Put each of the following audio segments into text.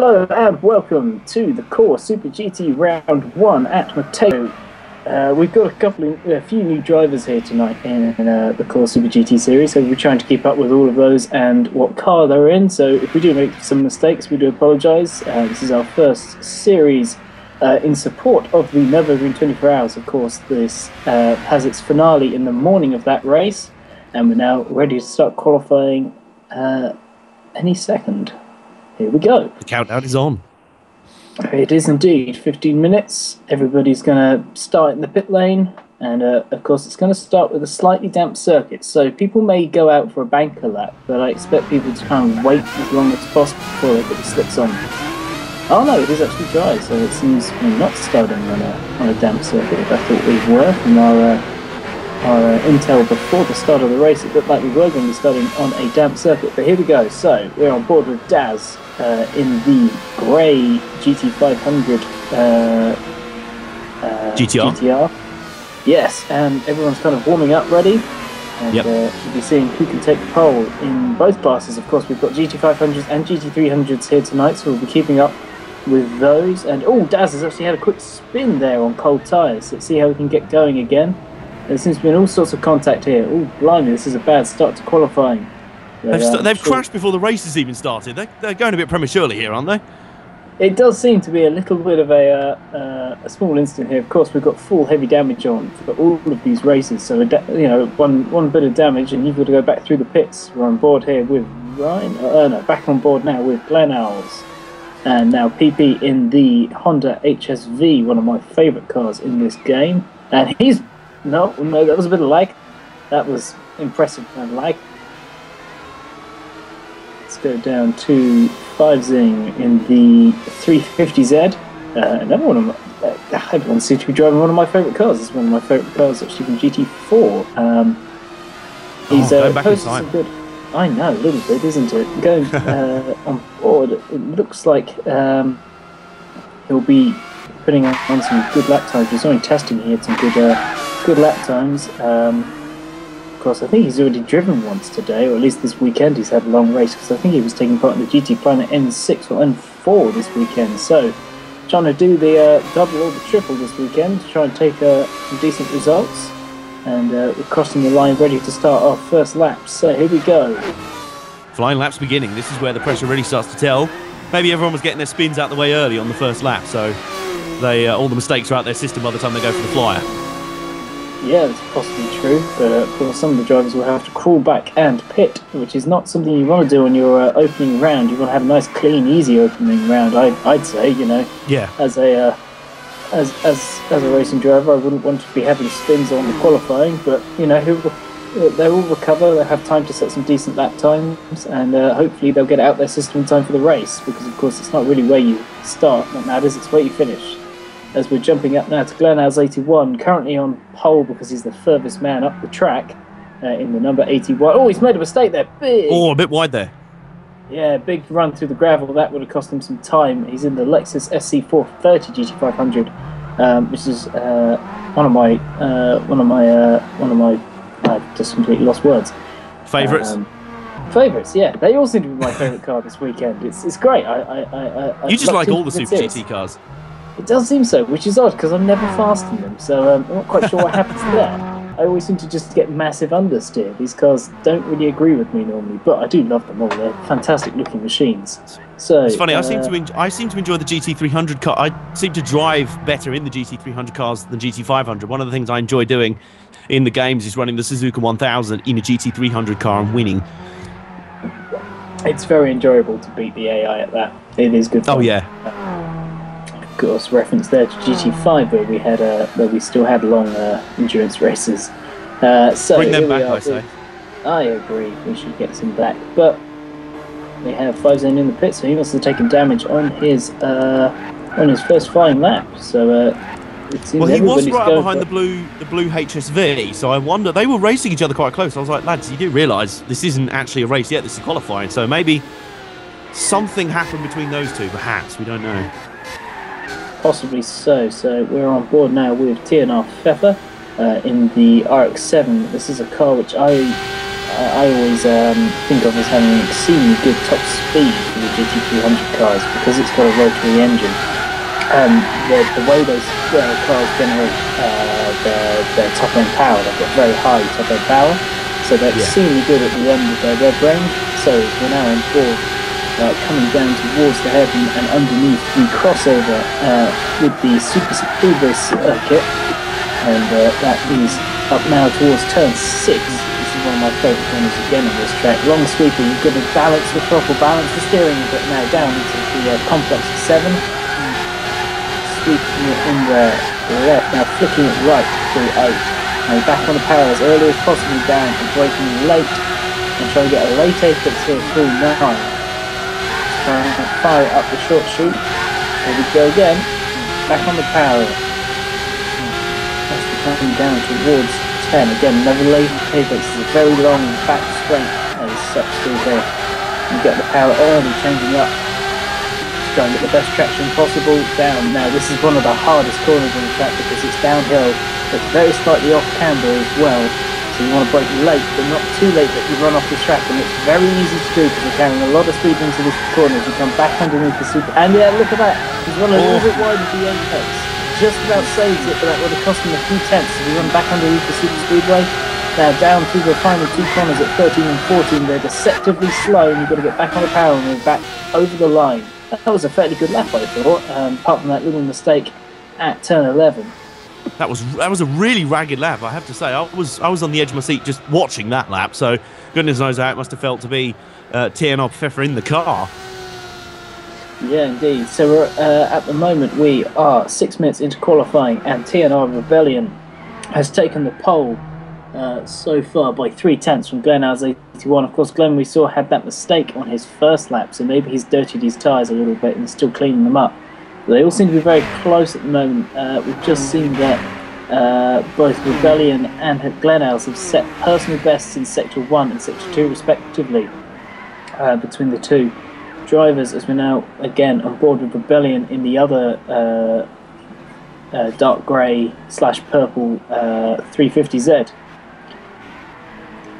Hello and welcome to the Core Super GT Round 1 at Motegi. We've got a few new drivers here tonight in the Core Super GT series, so we're trying to keep up with all of those and what car they're in. So if we do make some mistakes, we do apologise. This is our first series in support of the Nürburgring 24 Hours. Of course, this has its finale in the morning of that race, and we're now ready to start qualifying any second. Here we go. The countdown is on. It is indeed. 15 minutes. Everybody's going to start in the pit lane. And, of course, it's going to start with a slightly damp circuit. So people may go out for a banker lap, but I expect people to try and wait as long as possible before they put the slicks on. Oh, no, it is actually dry. So it seems we're not starting on a damp circuit. I thought we were from our intel before the start of the race. It looked like we were going to be starting on a damp circuit. But here we go. So we're on board with Daz. In the grey GT500 GTR. Yes, and everyone's kind of warming up ready. And we'll be seeing who can take the pole in both classes. Of course, we've got GT500s and GT300s here tonight, so we'll be keeping up with those. And Daz has actually had a quick spin there on cold tyres. Let's see how we can get going again. There seems to be all sorts of contact here. Oh, blimey, this is a bad start to qualifying. They've crashed before the race has even started. They're going a bit prematurely here, aren't they? It does seem to be a little bit of a small incident here. Of course, we've got full heavy damage on for all of these races. So, one bit of damage and you've got to go back through the pits. We're on board here with Ryan. Back on board now with Glenn Owls. And now PP in the Honda HSV, one of my favourite cars in this game. And he's... No, that was a bit of lag. That was impressive lag. Let's go down to 5-Zing in the 350Z. Another one of my... everyone seems to be driving one of my favourite cars. It's one of my favourite cars, actually, from GT4. He's back in time. Some good... I know, a little bit, isn't it? Going on board, it looks like he'll be putting on some good lap times. He's only testing here some good lap times. Of course, I think he's already driven once today, or at least this weekend he's had a long race, because I think he was taking part in the GT Planet N6 or N4 this weekend. So, trying to do the double or the triple this weekend to try and take some decent results. And we're crossing the line ready to start our first lap. So, here we go. Flying laps beginning. This is where the pressure really starts to tell. Maybe everyone was getting their spins out the way early on the first lap, so all the mistakes are out their system by the time they go for the flyer. Yeah, that's possibly true, but of course some of the drivers will have to crawl back and pit, which is not something you want to do on your opening round. You want to have a nice, clean, easy opening round. I'd say, Yeah. As a racing driver, I wouldn't want to be having spins on the qualifying, but they will recover. They'll have time to set some decent lap times, and hopefully they'll get out their system in time for the race. Because of course it's not really where you start that matters; it's where you finish. As we're jumping up now to Glenhouse 81, currently on pole because he's the furthest man up the track in the number 81. Oh, he's made a mistake there. Big. Oh, a bit wide there. Yeah, big run through the gravel. That would have cost him some time. He's in the Lexus SC430 GT500, which is one of my. I've just completely lost words. Favourites. Favourites, yeah. They all seem to be my favourite car this weekend. It's great. You just like all the Super GT cars. It does seem so, which is odd because I'm never fast in them, so I'm not quite sure what happens there. I always seem to just get massive understeer. These cars don't really agree with me normally, but I do love them all. They're fantastic looking machines. So it's funny. I seem to enjoy the GT300 car. I seem to drive better in the GT300 cars than GT500. One of the things I enjoy doing in the games is running the Suzuka 1000 in a GT300 car and winning. It's very enjoyable to beat the AI at that. It is good fun. Oh yeah. Of course, reference there to GT5 where we still had long endurance races. So bring them back, I say. I agree. We should get some back, but we have 5-Zane in the pit, so he must have taken damage on his first flying lap. So it seems he was right behind for... the blue HSV. So I wonder, they were racing each other quite close. I was like, lads, you do realise this isn't actually a race yet. This is qualifying. So maybe something happened between those two. Perhaps, we don't know. Possibly so. So we're on board now with TNR Pfeffer in the RX-7. This is a car which I I always think of as having an exceedingly good top speed for the GT300 cars because it's got a rotary engine. The way those cars generate their top end power, they've got very high top end power, so they're exceedingly good at the end of their rev range. So we're now on board, coming down towards the heaven and underneath the crossover with the Super Speedway circuit, and that is up now towards turn 6. This is one of my favourite corners again on this track. Long sweeper, you've got to balance the throttle, balance the steering, but now down into the complex of 7. Sweeping it in the left, now flicking it right through 8. Now back on the power as early as possible down and braking late and trying to get a late apex here through 9. Trying to fire up the short chute. Here we go again. Back on the power. As we're coming down towards 10. Again, another late apex. It's a very long back straight as such through here. You get the power early, changing up. Try and get the best traction possible down. Now this is one of the hardest corners on the track because it's downhill. It's very slightly off camber as well. So you want to brake late, but not too late that you run off the track. And it's very easy to do because you're carrying a lot of speed into this corner. As you come back underneath the super, and yeah, look at that. He's run a little bit wide of the apex. Just about saves it, but that would have cost him a few tenths. If you run back underneath the super speedway. Now down to the final 2 corners at 13 and 14. They're deceptively slow, and you've got to get back on the power and move back over the line. That was a fairly good lap, I thought, apart from that little mistake at turn 11. That was a really ragged lap, I have to say. I was on the edge of my seat just watching that lap, so goodness knows how it must have felt to be TNR Pfeffer in the car. Yeah, indeed. So we're, at the moment we are 6 minutes into qualifying, and TNR Rebellion has taken the pole so far by 3 tenths from Glenn Al's 81. Of course, Glenn, we saw, had that mistake on his first lap, so maybe he's dirtied his tyres a little bit and still cleaning them up. But they all seem to be very close at the moment. We've just seen that both Rebellion and Glenn Al's have set personal bests in Sector 1 and Sector 2 respectively between the two drivers, as we're now again on board with Rebellion in the other dark grey / purple 350Z.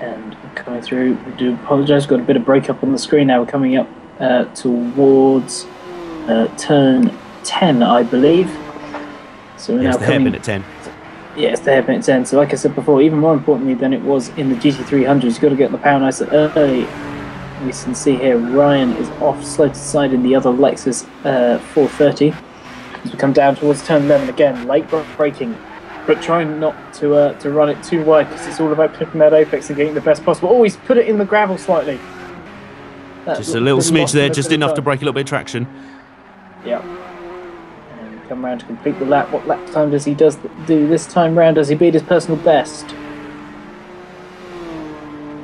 And coming through, we do apologise, got a bit of break up on the screen now. We're coming up towards turn 10, I believe. So we're now the hairpin at 10. Yeah, it's the hairpin at 10. So like I said before, even more importantly than it was in the GT300s, you've got to get the power nice and early. We can see here Ryan is off slow to side in the other Lexus 430. As we come down towards turn 11 again, late braking, but trying not to run it too wide because it's all about clipping that apex and getting the best possible. Oh, he's put it in the gravel slightly. Just a little smidge there, just enough to break a little bit of traction. Yeah. And come round to complete the lap. What lap time does he do this time round? Does he beat his personal best?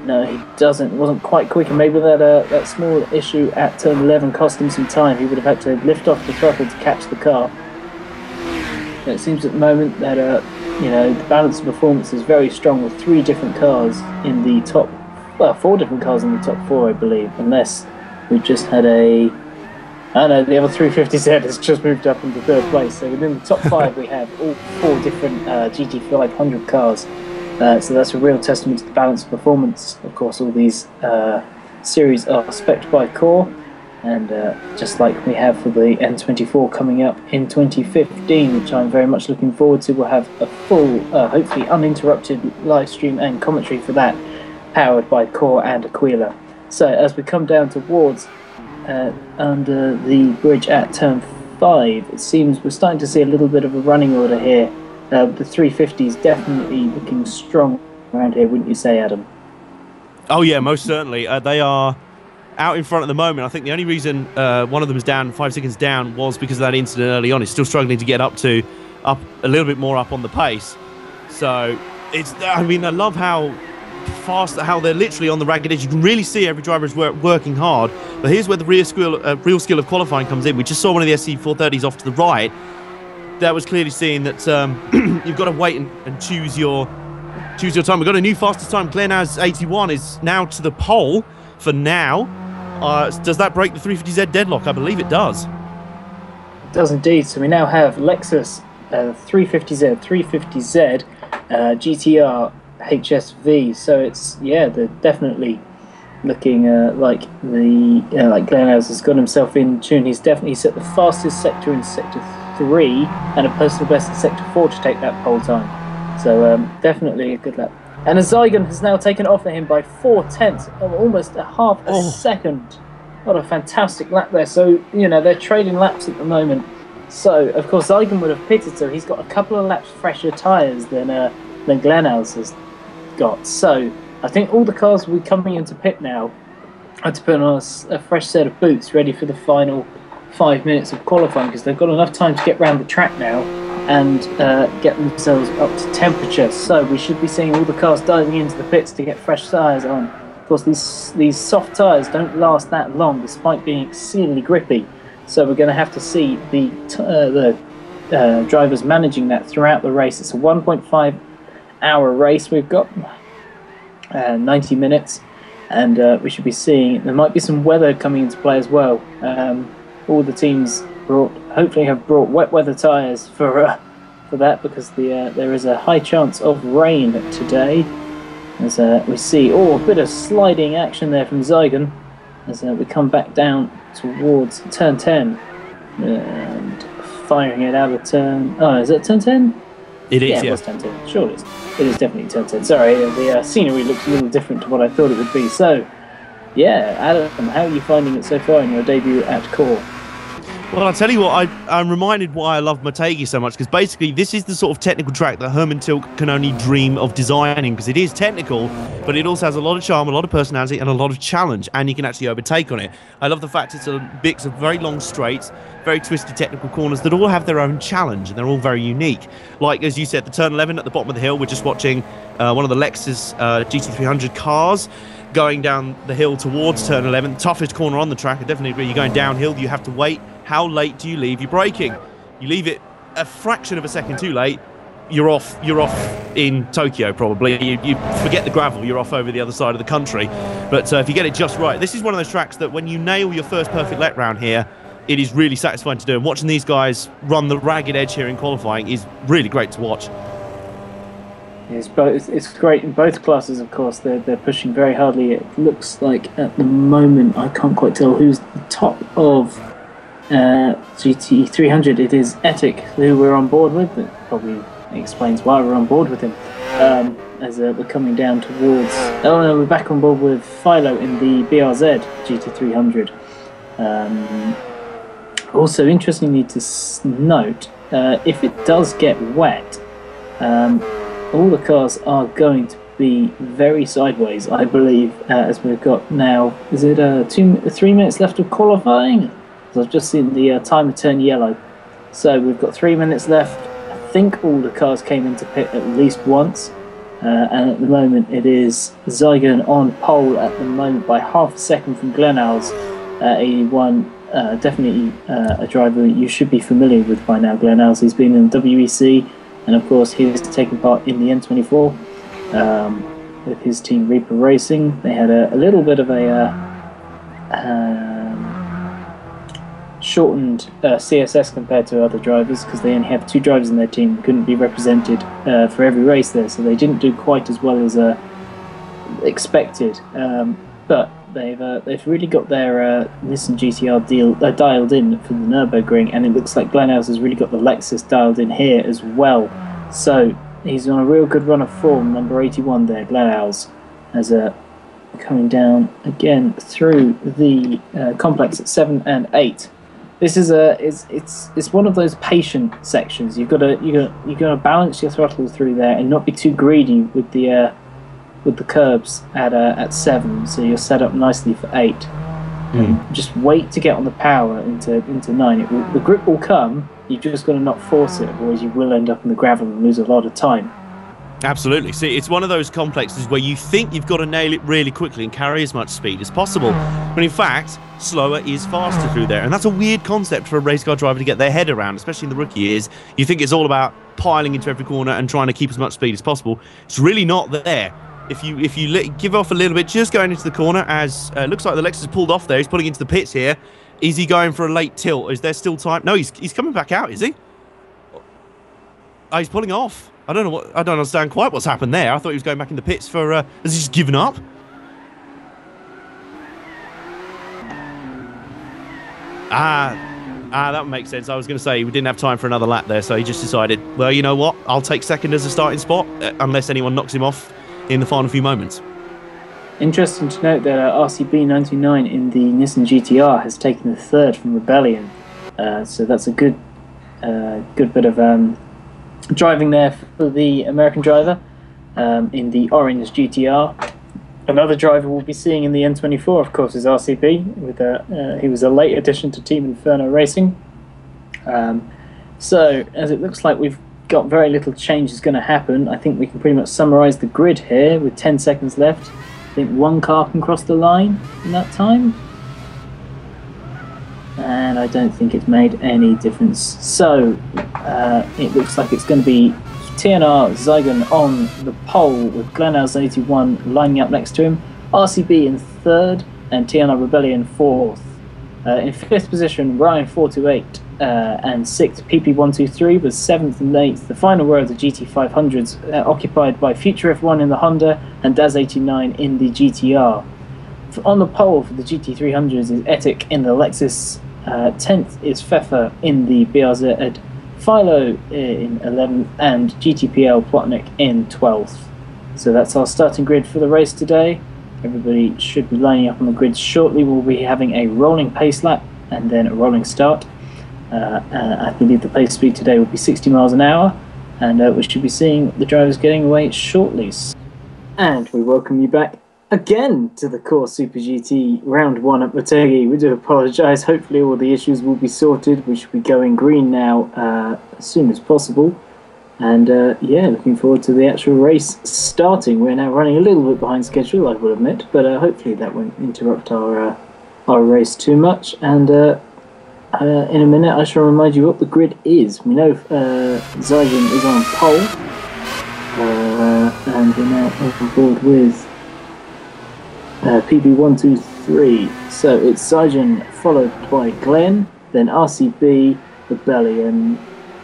No, he doesn't. It wasn't quite quick, and maybe that small issue at turn 11 cost him some time. He would have had to lift off the throttle to catch the car. And it seems at the moment that the balance of performance is very strong with 3 different cars in the top, well, 4 different cars in the top 4, I believe, unless we've just had the other 350Z has just moved up into 3rd place. So within the top 5 we have all 4 different GT500 cars. So that's a real testament to the balance of performance. Of course, all these series are spec'd by Core, and just like we have for the N24 coming up in 2015, which I'm very much looking forward to, we'll have a full, hopefully uninterrupted live stream and commentary for that, powered by Core and Aquila. So as we come down towards under the bridge at turn 5, it seems we're starting to see a little bit of a running order here. The 350s definitely looking strong around here, wouldn't you say, Adam? Oh yeah, most certainly. They are out in front at the moment. I think the only reason one of them is down 5 seconds down was because of that incident early on. He's still struggling to get up a little bit more up on the pace. So I love how fast, how they're literally on the ragged edge. You can really see every driver is working hard. But here's where the real skill of qualifying comes in. We just saw one of the SC430s off to the right. That was clearly seeing that you've got to wait and choose your time. We've got a new fastest time. Glenaz 81 is now to the pole for now. Does that break the 350Z deadlock? I believe it does. It does indeed. So we now have Lexus 350Z, GTR HSV. So it's, yeah, they're definitely looking like Glenelg has got himself in tune. He's definitely set the fastest sector in Sector 3 and a personal best in Sector 4 to take that pole time. So definitely a good lap. And Zygon has now taken off of him by 0.4, almost a half a second. What a fantastic lap there. So, you know, they're trading laps at the moment. So, of course, Zygon would have pitted, so he's got a couple of laps fresher tyres than Glenelg has got. So, I think all the cars will be coming into pit now. I had to put on a fresh set of boots ready for the final 5 minutes of qualifying because they've got enough time to get round the track now and get themselves up to temperature. So we should be seeing all the cars diving into the pits to get fresh tyres on. Of course, these soft tyres don't last that long despite being exceedingly grippy. So we're going to have to see the drivers managing that throughout the race. It's a 1.5 hour race we've got, 90 minutes, and we should be seeing, there might be some weather coming into play as well. All the teams hopefully have brought wet weather tyres for that, because there is a high chance of rain today. As we see, a bit of sliding action there from Zygon as we come back down towards turn 10 and firing it out of turn. Oh, is it turn 10? It is, yeah. It was turn 10. Sure, it is definitely turn 10. Sorry, the scenery looks a little different to what I thought it would be. So, yeah, Adam, how are you finding it so far in your debut at Core? Well, I'll tell you what, I'm reminded why I love Motegi so much, because basically this is the sort of technical track that Herman Tilke can only dream of designing, because it is technical, but it also has a lot of charm, a lot of personality, and a lot of challenge, and you can actually overtake on it. I love the fact it's a mix of very long straights, very twisted technical corners that all have their own challenge, and they're all very unique. Like, as you said, the turn 11 at the bottom of the hill, we're just watching one of the Lexus GT300 cars going down the hill towards turn 11, toughest corner on the track. I definitely agree. You're going downhill, you have to wait. How late do you leave your braking? You leave it a fraction of a second too late, you're off in Tokyo probably. You forget the gravel, you're off over the other side of the country. But if you get it just right, this is one of those tracks that when you nail your first perfect let round here, it is really satisfying to do. And watching these guys run the ragged edge here in qualifying is really great to watch. It's great in both classes, of course. They're pushing very hardly. It looks like at the moment, I can't quite tell who's the top of GT300. It is Etik, who we're on board with. That probably explains why we're on board with him. As we're coming down towards... Oh no, we're back on board with Philo in the BRZ GT300. Also, interestingly to note, if it does get wet, all the cars are going to be very sideways, I believe, as we've got now. Is it 3 minutes left of qualifying? I've just seen the timer turn yellow. So we've got 3 minutes left. I think all the cars came into pit at least once. And at the moment it is Zygon on pole at the moment by half a second from Glenelg, 81. Definitely a driver you should be familiar with by now, Glenelg. He's been in WEC, and of course he's taken part in the N24 with his team Reaper Racing. They had a little bit of a shortened CSS compared to other drivers, because they only have 2 drivers in their team, couldn't be represented for every race there, so they didn't do quite as well as expected. But they've really got their Nissan GTR deal dialed in for the Nürburgring, and it looks like Glenelg has really got the Lexus dialed in here as well. So he's on a real good run of form, number 81 there, Glenelg, as coming down again through the complex at 7 and 8. This is it's one of those patient sections. You've got to balance your throttle through there and not be too greedy with the curbs at 7. So you're set up nicely for 8. Just wait to get on the power into 9. The grip will come. You've just got to not force it, otherwise you will end up in the gravel and lose a lot of time. Absolutely. See, it's one of those complexes where you think you've got to nail it really quickly and carry as much speed as possible, but in fact, slower is faster through there. And that's a weird concept for a race car driver to get their head around, especially in the rookie years. You think it's all about piling into every corner and trying to keep as much speed as possible. It's really not there. If you give off a little bit, just going into the corner, as looks like the Lexus pulled off there. He's pulling into the pits here. Is he going for a late tilt? Is there still time? No, he's coming back out, is he? Oh, he's pulling off. I don't know what. I don't understand quite what's happened there. I thought he was going back in the pits for. Has he just given up? That makes sense. I was going to say we didn't have time for another lap there, so he just decided, well, you know what? I'll take second as a starting spot, unless anyone knocks him off in the final few moments. Interesting to note that RCB 99 in the Nissan GTR has taken the third from Rebellion, so that's a good bit of driving there for the American driver in the orange GTR. Another driver we'll be seeing in the N24, of course, is RCB. He was a late addition to Team Inferno Racing. So, as it looks like we've got very little change is going to happen, I think we can pretty much summarise the grid here with 10 seconds left. I think one car can cross the line in that time. And I don't think it's made any difference. So, it looks like it's going to be TNR Zygon on the pole with Glenhouse 81 lining up next to him, RCB in third, and TNR Rebellion fourth. In fifth position, Ryan 428 and sixth, PP123 was seventh and eighth. The final row of the GT500s occupied by Future F1 in the Honda and Daz 89 in the GTR. On the pole for the GT300s is Etik in the Lexus, 10th is Pfeffer in the BRZ, Philo in 11th, and GTPL Plotnik in 12th. So that's our starting grid for the race today. Everybody should be lining up on the grid shortly. We'll be having a rolling pace lap and then a rolling start. I believe the pace speed today will be 60 miles an hour, and we should be seeing the drivers getting away shortly. And we welcome you back again to the Core Super GT Round 1 at Motegi. We do apologise. Hopefully all the issues will be sorted. We should be going green now as soon as possible. And yeah, looking forward to the actual race starting. We're now running a little bit behind schedule, I will admit, but hopefully that won't interrupt our race too much. And in a minute I shall remind you what the grid is. We know Zygon is on pole, and we're now on board with PB123, so it's Zygon followed by Glenn, then RCB, Rebellion,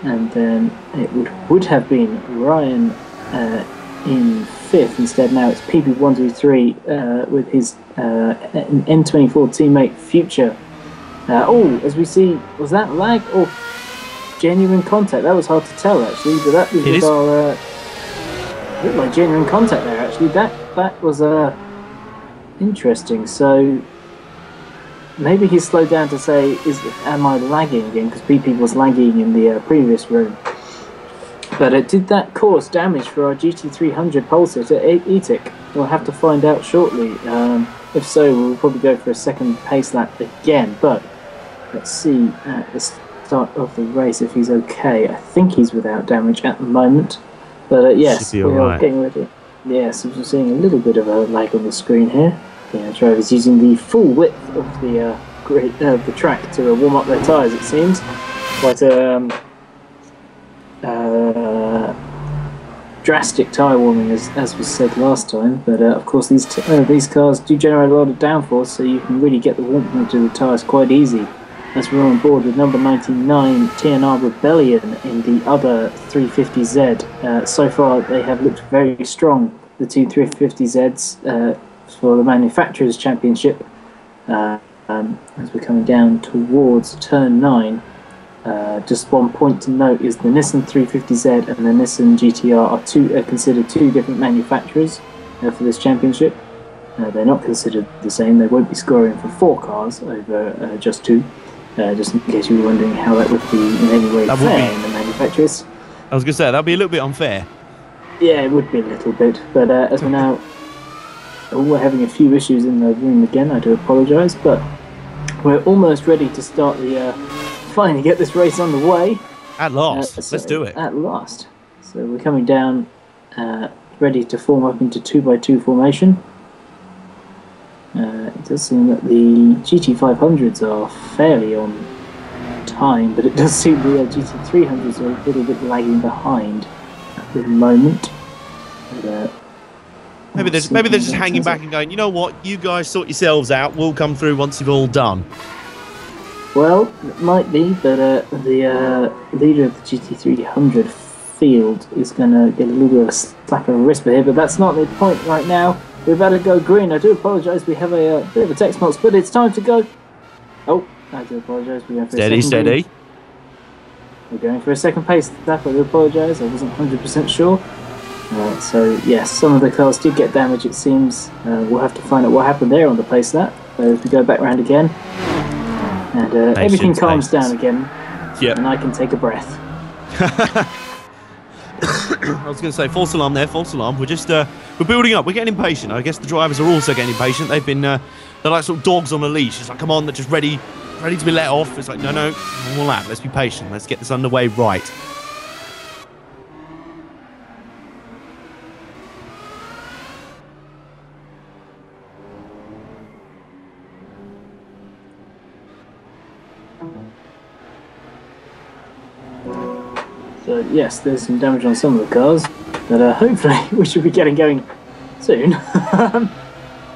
and then it would have been Ryan in fifth. Instead, now it's PB123 with his N24 teammate Future. As we see, was that lag or genuine contact? That was hard to tell actually, but that was with our looked like genuine contact there actually. That was interesting. So maybe he slowed down to say, am I lagging again? Because PP was lagging in the previous room. But did that cause damage for our GT300 pole sitter, Etik? We'll have to find out shortly. If so, we'll probably go for a second pace lap again. But let's see at the start of the race if he's okay. I think he's without damage at the moment. But yes, we are getting ready. Yes, we're seeing a little bit of a lag on the screen here. The driver's using the full width of the the track to warm up their tyres, it seems. Quite a drastic tyre warming, as was said last time. But of course, these cars do generate a lot of downforce, so you can really get the warmth into the tyres quite easy. As we're on board with number 99 TNR Rebellion in the other 350Z. So far, they have looked very strong, the two 350Zs. For the Manufacturers' Championship, as we're coming down towards turn 9. Just one point to note is the Nissan 350Z and the Nissan GTR are considered two different manufacturers for this championship. They're not considered the same. They won't be scoring for 4 cars over just 2. Just in case you were wondering how that would be in any way fair in the manufacturers. I was going to say, that would be a little bit unfair. Yeah, it would be a little bit, but as we're now we're having a few issues in the room again, I do apologise, but we're almost ready to start finally get this race on the way. At last, let's do it. At last. So we're coming down, ready to form up into 2x2 formation. It does seem that the GT500s are fairly on time, but it does seem the GT300s are a little bit lagging behind at the moment. But, maybe they're just hanging back and going, you know what, you guys sort yourselves out, we'll come through once you've all done. Well, it might be, but the leader of the GT300 field is going to get a little bit of a slap of a wrist here, but that's not the point right now. We've had to go green. I do apologise. We have a bit of a text box, but it's time to go. Oh, I do apologise. We're going for a second green. We're going for a second pace lap. I do apologise. I wasn't 100% sure. So, yes, some of the cars did get damaged, it seems. We'll have to find out what happened there on the pace lap. So if we go back round again, and everything calms down again, and I can take a breath. I was going to say, false alarm there, false alarm. We're just, we're building up. We're getting impatient. I guess the drivers are also getting impatient. They've been, they're like sort of dogs on a leash. It's like, come on, they're just ready to be let off. It's like, no, one more lap. Let's be patient. Let's get this underway right. So yes, there's some damage on some of the cars, but hopefully we should be getting going soon.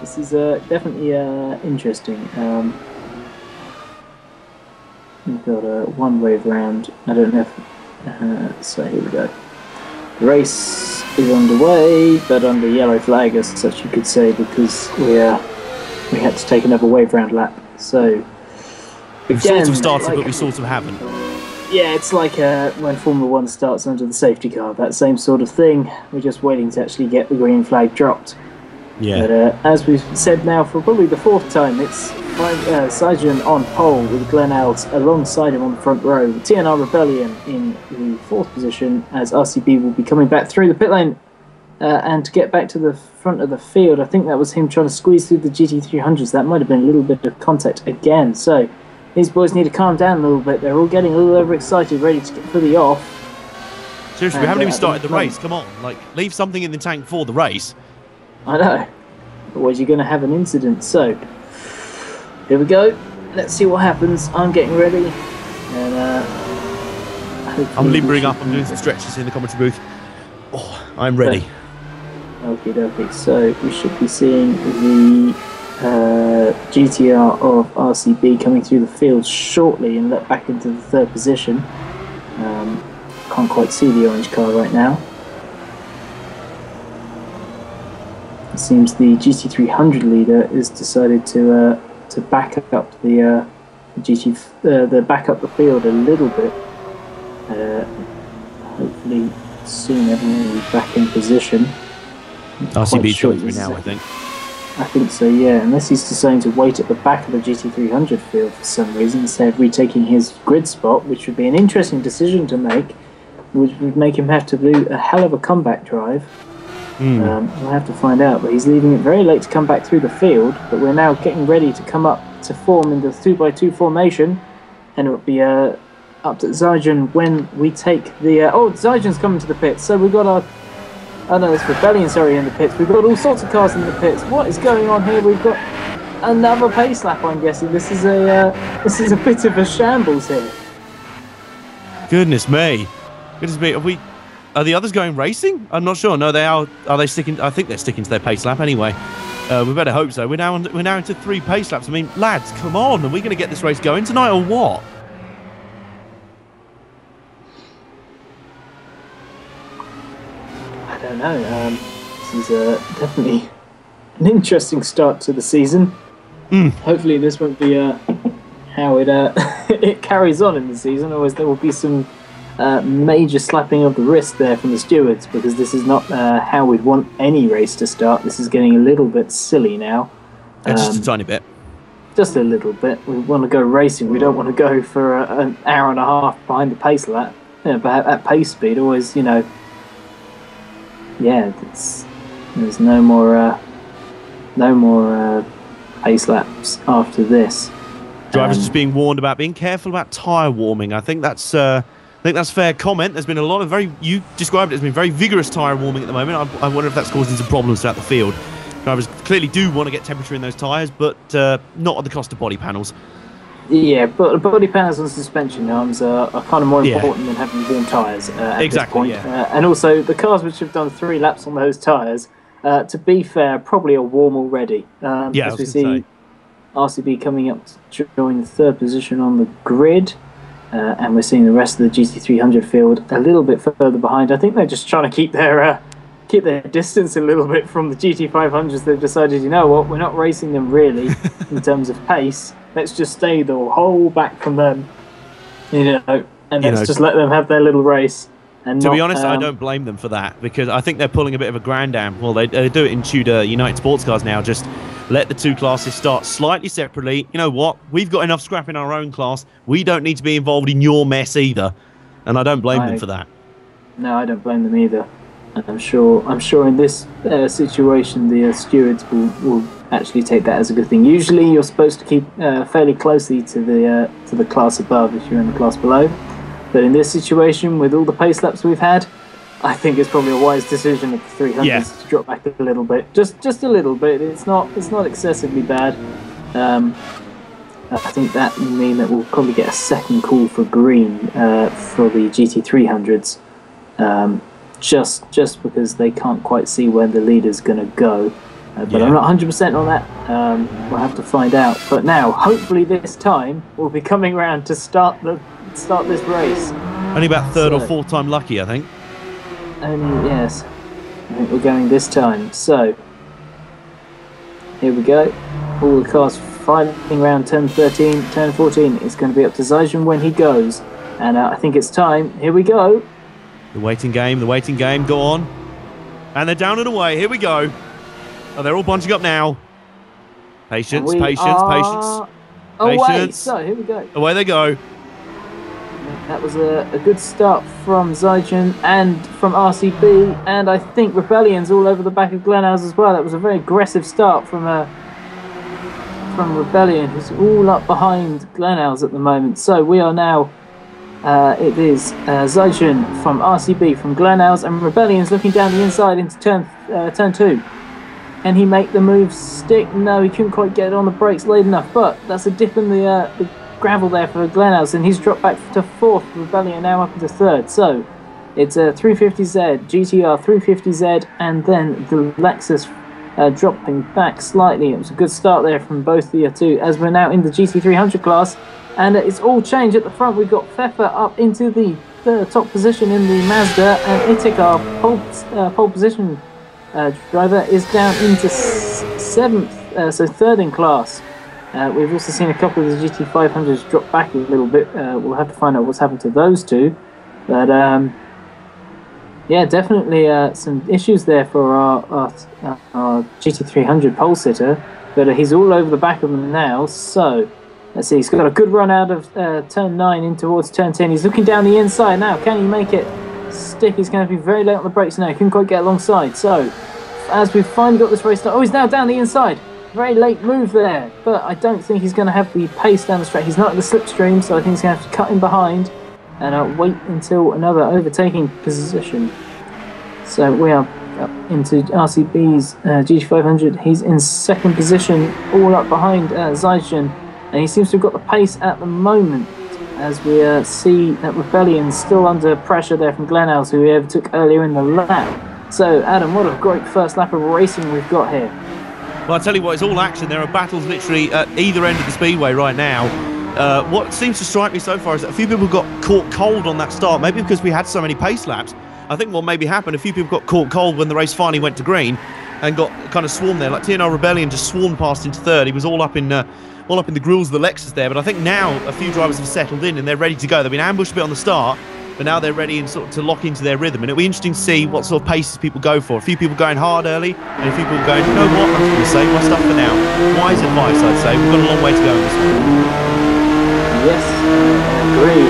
This is definitely interesting. We've got a one wave round. I don't know if... so here we go. The race is underway, but under yellow flag as such you could say, because we had to take another wave round lap. So we've sort of started, but we sort of haven't. Yeah, it's like when Formula 1 starts under the safety car, that same sort of thing. We're just waiting to actually get the green flag dropped. Yeah. But as we've said now for probably the fourth time, it's Sargent on pole with Glenn Alves alongside him on the front row. TNR Rebellion in the fourth position, as RCB will be coming back through the pit lane and to get back to the front of the field. I think that was him trying to squeeze through the GT300s. That might have been a little bit of contact again. So these boys need to calm down a little bit. They're all getting a little overexcited, ready to get fully off. Seriously, we haven't even started the race. Come on, like, leave something in the tank for the race. I know. Otherwise you're going to have an incident. So, here we go. Let's see what happens. I'm getting ready. And I'm limbering up. I'm doing some stretches in the commentary booth. Oh, I'm ready. Okie dokie. So, we should be seeing the GTR of RCB coming through the field shortly and let back into the third position. Can't quite see the orange car right now. It seems the GT300 leader has decided to back up the back up the field a little bit. Hopefully soon everyone will be back in position. RCB's coming through now, I think. I think so, yeah, unless he's deciding to wait at the back of the GT300 field for some reason instead of retaking his grid spot, which would be an interesting decision to make, which would make him have to do a hell of a comeback drive. We'll have to find out, but he's leaving it very late to come back through the field, but we're now getting ready to come up to form in the 2x2 formation, and it'll be up to Zygen when we take the... Zygen's coming to the pits, so we've got our... Oh no, it's Rebellion, sorry, in the pits. We've got all sorts of cars in the pits. What is going on here? We've got another pace lap, I'm guessing. This is a bit of a shambles here. Goodness me. Are the others going racing? I'm not sure. No, they are. Are they sticking? I think they're sticking to their pace lap anyway. We better hope so. We're now into 3 pace laps. I mean, lads, come on. Are we going to get this race going tonight or what? I don't know. This is definitely an interesting start to the season. Hopefully this won't be how it it carries on in the season, otherwise there will be some major slapping of the wrist there from the stewards, because this is not how we'd want any race to start. This is getting a little bit silly now. Just a tiny bit. Just a little bit. We want to go racing. We don't want to go for an hour and a half behind the pace lap. But at pace speed, always, yeah, there's no more pace laps after this. Drivers just being warned about being careful about tyre warming. I think that's fair comment. There's been a lot of you described it as being very vigorous tyre warming at the moment. I wonder if that's causing some problems throughout the field. Drivers clearly do want to get temperature in those tyres, but not at the cost of body panels. Yeah, but body panels and suspension arms are kind of more important than having warm tyres at this point. Yeah. And also, the cars which have done 3 laps on those tyres, to be fair, probably are warm already. As we see RCB coming up to join the 3rd position on the grid. and we're seeing the rest of the GT300 field a little bit further behind. I think they're just trying to keep their distance a little bit from the GT500s. They've decided, you know what, we're not racing them really in terms of pace. Let's just stay the whole back from them, and let's just let them have their little race. And to be honest, I don't blame them for that, because I think they're pulling a bit of a grand dam. Well, they do it in Tudor United Sports Cars now. Just let the two classes start slightly separately. You know what? We've got enough scrap in our own class. We don't need to be involved in your mess either. And I don't blame them for that. No, I don't blame them either. And I'm sure in this situation, the stewards will actually take that as a good thing. Usually, you're supposed to keep fairly closely to the class above if you're in the class below. But in this situation, with all the pace laps we've had, I think it's probably a wise decision of the 300s to drop back a little bit, just a little bit. It's not excessively bad. I think that will mean that we'll probably get a second call for green for the GT300s, just because they can't quite see where the leader's going to go. But I'm not 100% on that. We'll have to find out. But now, hopefully, this time we'll be coming around to start this race. Only about third or fourth time lucky, I think. Yes, I think we're going this time. So here we go. All the cars fighting around turn 13, turn 14. It's going to be up to Zajin when he goes, and I think it's time. Here we go. The waiting game, go on. And they're down and away. Here we go. Oh, they're all bunching up now. Patience. Away. So here we go. Away they go. That was a good start from Zajin and from RCB, and I think Rebellion's all over the back of Glenhouse as well. That was a very aggressive start from Rebellion, who's all up behind Glenhouse at the moment. So we are now, it is Zajin from RCB from Glenhouse, and Rebellion's looking down the inside into turn 2. Can he make the move stick? No, he couldn't quite get it on the brakes late enough, but that's a dip in the gravel there for Glenhouse, and he's dropped back to 4th. Rebellion now up into 3rd. So it's a 350Z, GTR 350Z, and then the Lexus dropping back slightly. It was a good start there from both the two, as we're now in the GT300 class, and it's all changed at the front. We've got Pfeffer up into the top position in the Mazda, and Itik, our pole position driver, is down into 7th, so 3rd in class. We've also seen a couple of the GT500s drop back a little bit. We'll have to find out what's happened to those two. But yeah, definitely some issues there for our GT300 pole sitter. But he's all over the back of them now. So let's see, he's got a good run out of turn 9 in towards turn 10. He's looking down the inside now. Can he make it stick? He's going to be very late on the brakes now. He couldn't quite get alongside. So as we've finally got this race started, he's now down the inside. Very late move there, but I don't think he's going to have the pace down the track. He's not in the slipstream, so I think he's going to have to cut in behind and wait until another overtaking position. So we are up into RCB's GT500. He's in 2nd position, all up behind Zajin, and he seems to have got the pace at the moment, as we see that Rebellion's still under pressure there from Glenhouse, who he overtook earlier in the lap. So Adam, what a great first lap of racing we've got here. Well, I'll tell you what, it's all action. There are battles literally at either end of the speedway right now. What seems to strike me so far is that a few people got caught cold on that start, maybe because we had so many pace laps. I think what maybe happened, a few people got caught cold when the race finally went to green and got kind of swarmed there. Like TNR Rebellion just swarmed past into 3rd. He was all up in the grills of the Lexus there. But I think now a few drivers have settled in and they're ready to go. They've been ambushed a bit on the start, but now they're ready and sort of to lock into their rhythm. And it'll be interesting to see what sort of paces people go for. A few people going hard early, and a few people going, you know what, I'm just going to save my stuff for now. Wise advice, I'd say. We've got a long way to go in this one. Yes, I agree.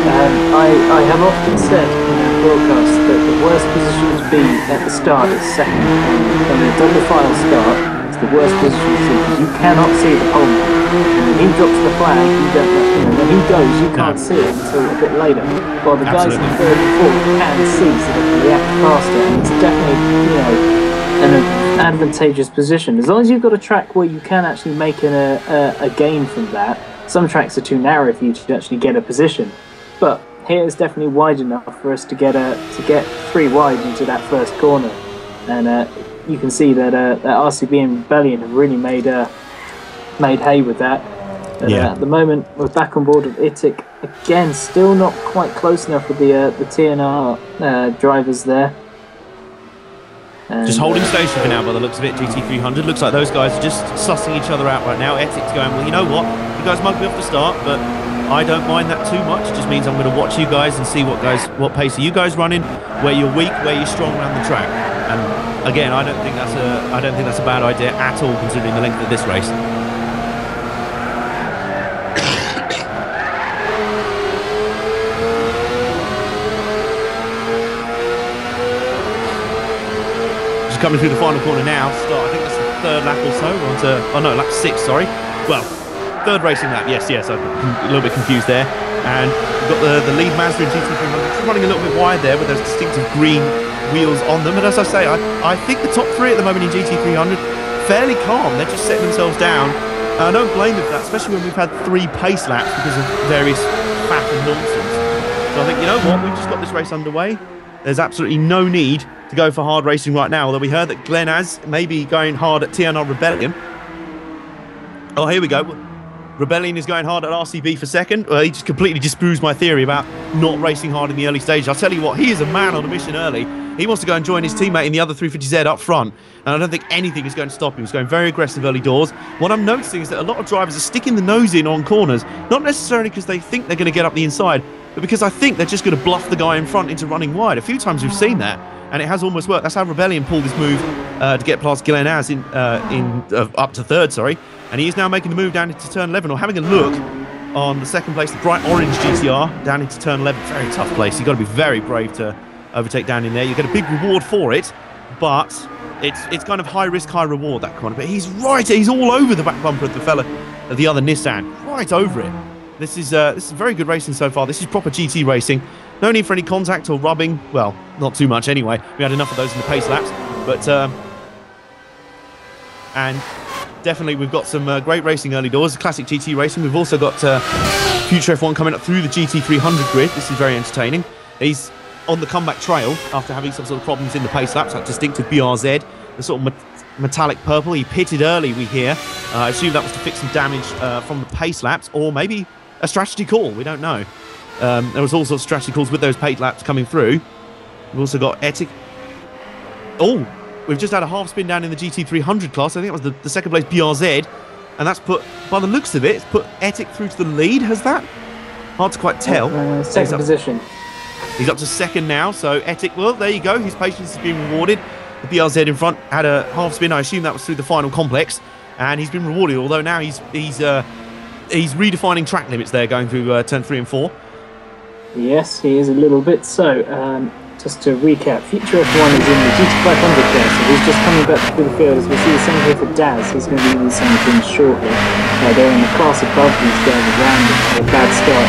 I have often said in our broadcast that the worst position to be at the start is 2nd. When a double file start, it's the worst position to see, because you cannot see the pole man. When he drops the flag, you don't know, when he goes, you can't see it until a bit later. While the guys in 3rd and 4th can see, so they can react faster, and it's definitely, an advantageous position. As long as you've got a track where you can actually make a gain from that. Some tracks are too narrow for you to actually get a position, but here is definitely wide enough for us to get 3 wide into that first corner, and you can see that RCB and Rebellion have really made hay with that. But at the moment, we're back on board with Itik. Again, still not quite close enough with the TNR drivers there. And, just holding station for now by the looks of it, GT300. Looks like those guys are just sussing each other out right now. Etik's going, well, you know what? You guys mugged me off the start, but I don't mind that too much. It just means I'm going to watch you guys and see what pace are you guys running, where you're weak, where you're strong around the track. And again, I don't think that's a bad idea at all, considering the length of this race. Just coming through the final corner now. I think that's the third lap or so. We're on to, oh no, lap 6. Sorry. Well, third racing lap. Yes. I'm a little bit confused there. And we've got the lead Mazda in GT300 running a little bit wide there with those distinctive green wheels on them. And as I say, I think the top 3 at the moment in GT300 fairly calm. They're just setting themselves down. I don't blame them for that, especially when we've had 3 pace laps because of various faff and nonsense. So I think, you know what, we've just got this race underway. There's absolutely no need to go for hard racing right now, although we heard that Glenaz may be going hard at TNR Rebellion. Oh, here we go. Rebellion is going hard at RCB for second. Well, he just completely disproves my theory about not racing hard in the early stages. I'll tell you what, he is a man on a mission early. He wants to go and join his teammate in the other 350Z up front, and I don't think anything is going to stop him. He's going very aggressive early doors. What I'm noticing is that a lot of drivers are sticking the nose in on corners, not necessarily because they think they're going to get up the inside, but because I think they're just going to bluff the guy in front into running wide. A few times we've seen that, and it has almost worked. That's how Rebellion pulled his move to get past Glenaz up to third, sorry. And he is now making the move down into turn 11, or having a look on the second place, the bright orange GTR, down into turn 11. Very tough place. You've got to be very brave to overtake down in there. You get a big reward for it, but it's kind of high risk, high reward, that corner. But he's right. He's all over the back bumper of the other Nissan, right over it. This is very good racing so far. This is proper GT racing. No need for any contact or rubbing. Well, not too much anyway. We had enough of those in the pace laps, but and definitely we've got some great racing early doors, classic GT racing. We've also got future F1 coming up through the GT300 grid. This is very entertaining. He's on the comeback trail after having some sort of problems in the pace laps, that distinctive BRZ, the sort of metallic purple. He pitted early, we hear. I assume that was to fix some damage from the pace laps, or maybe a strategy call. We don't know. There was all sorts of strategy calls with those pace laps coming through. We've also got Etik. Oh, we've just had a half spin down in the GT300 class. I think it was the second place BRZ, and that's put, by the looks of it, it's put Etik through to the lead. Has that? Hard to quite tell. Second position. He's up to second now, so Etik, well, there you go. His patience is being rewarded. The BRZ in front had a half spin. I assume that was through the final complex, and he's been rewarded, although now he's redefining track limits there, going through turn 3 and 4. Yes, he is a little bit. So, just to recap, Future F1 is in the GT500 class, so he's just coming back through the field. As we see the same here for Daz, he's going to be doing the same thing shortly. They're in the class above these guys around him. A bad start.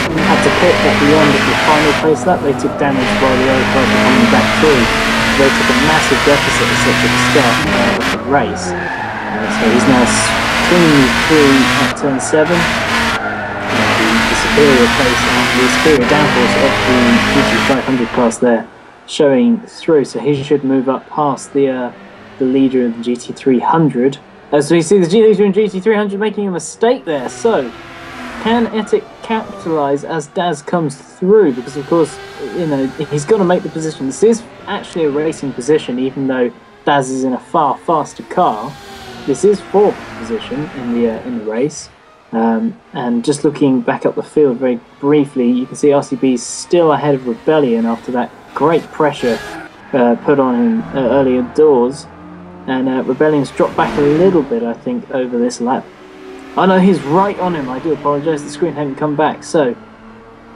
Had to pit at the end of the final pace lap. They took damage while the other cars were coming back through. They took a massive deficit at such a start of the race. So he's now swinging through at turn 7. The superior pace and the superior downforce of the GT500 class there showing through. So he should move up past the leader of the GT300. So you see the leader in GT300 making a mistake there. So can Etik capitalise as Daz comes through? Because of course, you know, he's got to make the position. This is actually a racing position, even though Daz is in a far faster car. This is 4th position in the race. And just looking back up the field very briefly, you can see RCB is still ahead of Rebellion after that great pressure put on him earlier doors. And Rebellion's dropped back a little bit, I think, over this lap. Oh no, he's right on him. I do apologise, the screen hadn't come back. So,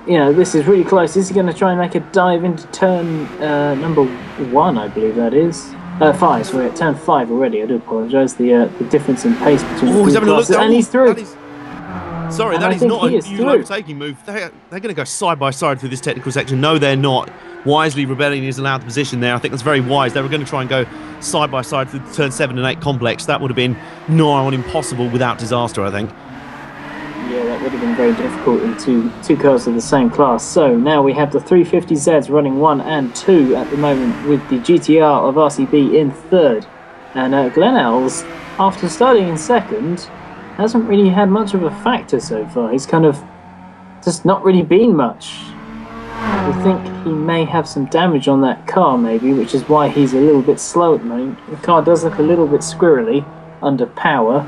you know, this is really close. Is he going to try and make a dive into turn number 1, I believe that is? 5, so we're at turn 5 already. I do apologise. The difference in pace between the two classes. And he's through. Sorry, that is not a new overtaking move. They're going to go side by side through this technical section. No, they're not. Wisely, Rebellion is allowed the position there. I think that's very wise. They were going to try and go side by side through the turn 7 and 8 complex. That would have been nigh on impossible without disaster, I think. Yeah, that would have been very difficult in two cars of the same class. So now we have the 350Zs running 1 and 2 at the moment, with the GTR of RCB in 3rd. And Glenel's, after starting in 2nd, hasn't really had much of a factor so far. He's kind of just not really been much. I think he may have some damage on that car, maybe, which is why he's a little bit slow at the moment. The car does look a little bit squirrely under power,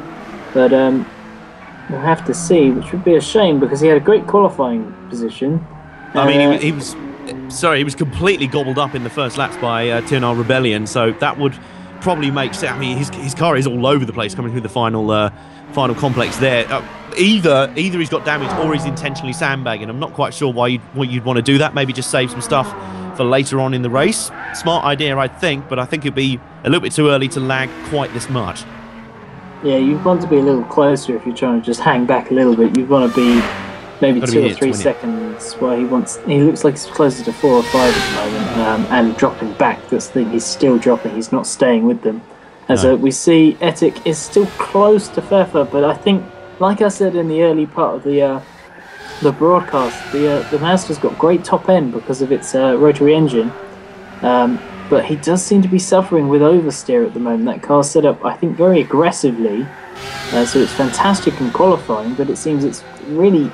but we'll have to see, which would be a shame because he had a great qualifying position. I mean, he was completely gobbled up in the first laps by TNR Rebellion, so that would probably make sense. I mean, his car is all over the place coming through the final complex there. Either he's got damage or he's intentionally sandbagging. I'm not quite sure why you'd want to do that. Maybe just save some stuff for later on in the race. Smart idea, I think, but I think it'd be a little bit too early to lag quite this much. Yeah, you'd want to be a little closer if you're trying to just hang back a little bit. You'd want to be maybe 2 or 3 seconds. Where he looks like he's closer to 4 or 5 at the moment, and dropping back. That's the thing. He's still dropping. He's not staying with them. As we see, Etik is still close to Pfeffer, but I think, like I said in the early part of the broadcast, the Mazda's got great top end because of its rotary engine, but he does seem to be suffering with oversteer at the moment. That car's set up, I think, very aggressively, so it's fantastic in qualifying, but it seems it's really,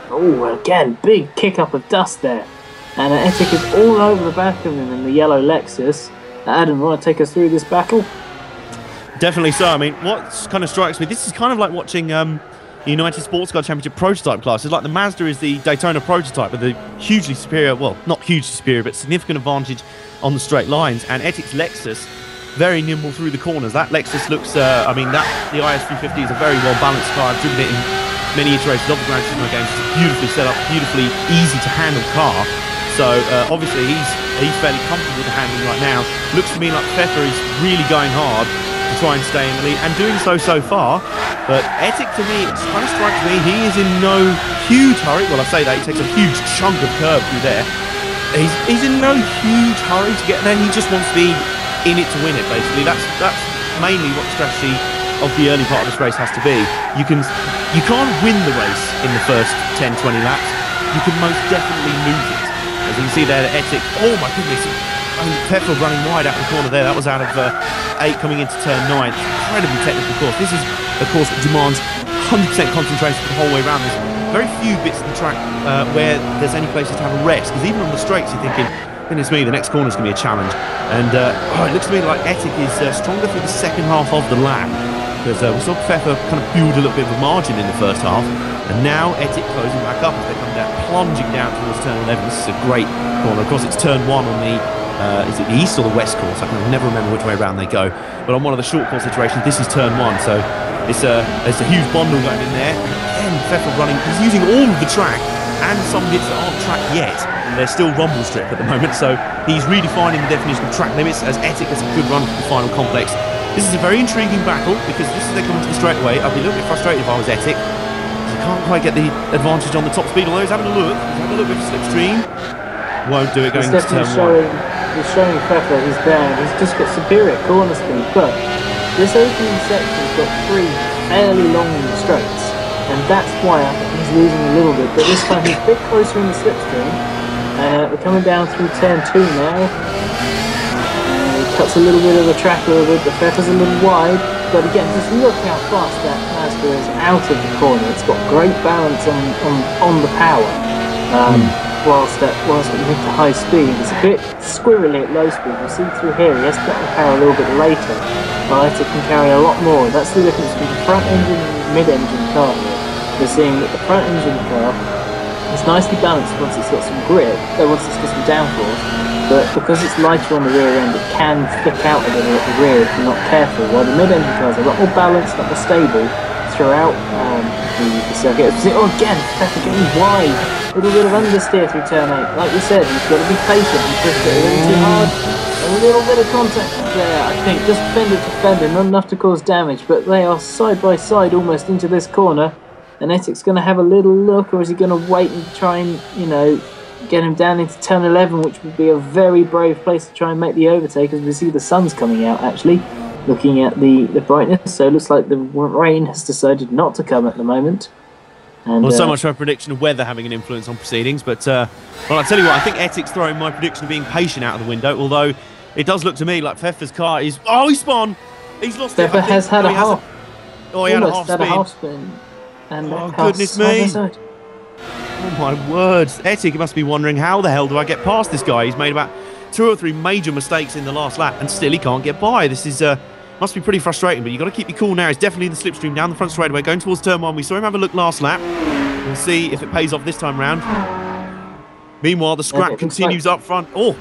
again, big kick up of dust there, and Etik is all over the back of him in the yellow Lexus. Adam, want to take us through this battle? Definitely so. I mean, what kind of strikes me, this is kind of like watching United Sports Car Championship prototype classes. Like the Mazda is the Daytona prototype with a hugely superior, well, not hugely superior, but significant advantage on the straight lines. And Etik's Lexus, very nimble through the corners. That Lexus looks, the IS350 is a very well-balanced car. I've driven it in many iterations of the Gran Turismo games. It's a beautifully set up, beautifully easy to handle car. So obviously he's fairly comfortable with the handling right now. Looks to me like Pfeffer is really going hard to try and stay in the lead, and doing so far. But Etik, to me, it kind of strikes me, he is in no huge hurry. Well, I say that, he takes a huge chunk of curb through there. He's in no huge hurry to get there. He just wants to be in it to win it, basically. That's mainly what the strategy of the early part of this race has to be. You can't win the race in the first 10-20 laps. You can most definitely lose it. As you can see there, Etik, oh my goodness, Pfeffer running wide out the corner there. That was out of 8 coming into turn 9. Incredibly technical course. This is a course that demands 100% concentration the whole way around. There's very few bits of the track where there's any places to have a rest, because even on the straights you're thinking, goodness me, the next corner's going to be a challenge. And it looks to me like Etik is stronger through the second half of the lap, because we saw Pfeffer kind of build a little bit of a margin in the first half, and now Etik closing back up as they come down, plunging down towards turn 11. This is a great corner. Of course, it's turn 1 on the is it the east or the west course? I can never remember which way around they go. But on one of the short course iterations, this is turn 1, so it's a huge bundle going in there. And Pfeffer running, he's using all of the track and some bits that aren't track yet. They're still rumble strip at the moment, so he's redefining the definition of track limits as Etik has a good run for the final complex. This is a very intriguing battle because just as they come into the straightaway, I'd be a little bit frustrated if I was Etik. He can't quite get the advantage on the top speed, although he's having a look. He's having a look with slipstream. Won't do it going into turn 1. He's showing Pfeffer he's there. He's just got superior corner speed, but this opening section's got 3 fairly long straights, and that's why I think he's losing a little bit. But this time he's a bit closer in the slipstream. We're coming down through turn 2 now. He cuts a little bit of the track a little bit. The Pfeffer's a little wide, but again, just look how fast that Mazda is out of the corner. It's got great balance on the power. Whilst at mid to high speed, it's a bit squirrely at low speed. We'll see through here, he has to get the power a little bit later, but Etik can carry a lot more. That's the difference between the front engine and the mid-engine car here. We're seeing that the front engine car is nicely balanced once it's got some grip, once it's got some downforce, but because it's lighter on the rear end, it can flick out a little at the rear if you're not careful, while the mid-engine cars are a lot more balanced, a lot more stable throughout the circuit. Oh, again, Pfeffer getting wide. A little bit of understeer through turn 8. Like we said, you've got to be patient. You pushed it a little too hard. A little bit of contact there, I think. Just fender to fender, not enough to cause damage, but they are side by side almost into this corner. And Etik's going to have a little look, or is he going to wait and try and, get him down into turn 11, which would be a very brave place to try and make the overtake, as we see the sun's coming out, actually, looking at the brightness. So it looks like the rain has decided not to come at the moment. And, well, so much for a prediction of weather having an influence on proceedings, but well, I'll tell you what, I think Etik's throwing my prediction of being patient out of the window, although it does look to me like Pfeffer's car is... Oh, he spun! He's lost Pfeffer it. has had a half... Oh, he had a half spin. And oh, goodness me. Oh, my word. Ettic must be wondering, how the hell do I get past this guy? He's made about 2 or 3 major mistakes in the last lap, and still he can't get by. This is must be pretty frustrating, but you've got to keep your cool now. He's definitely in the slipstream down the front straightaway, going towards turn 1. We saw him have a look last lap. We'll see if it pays off this time round. Meanwhile, the scrap continues up front. Oh,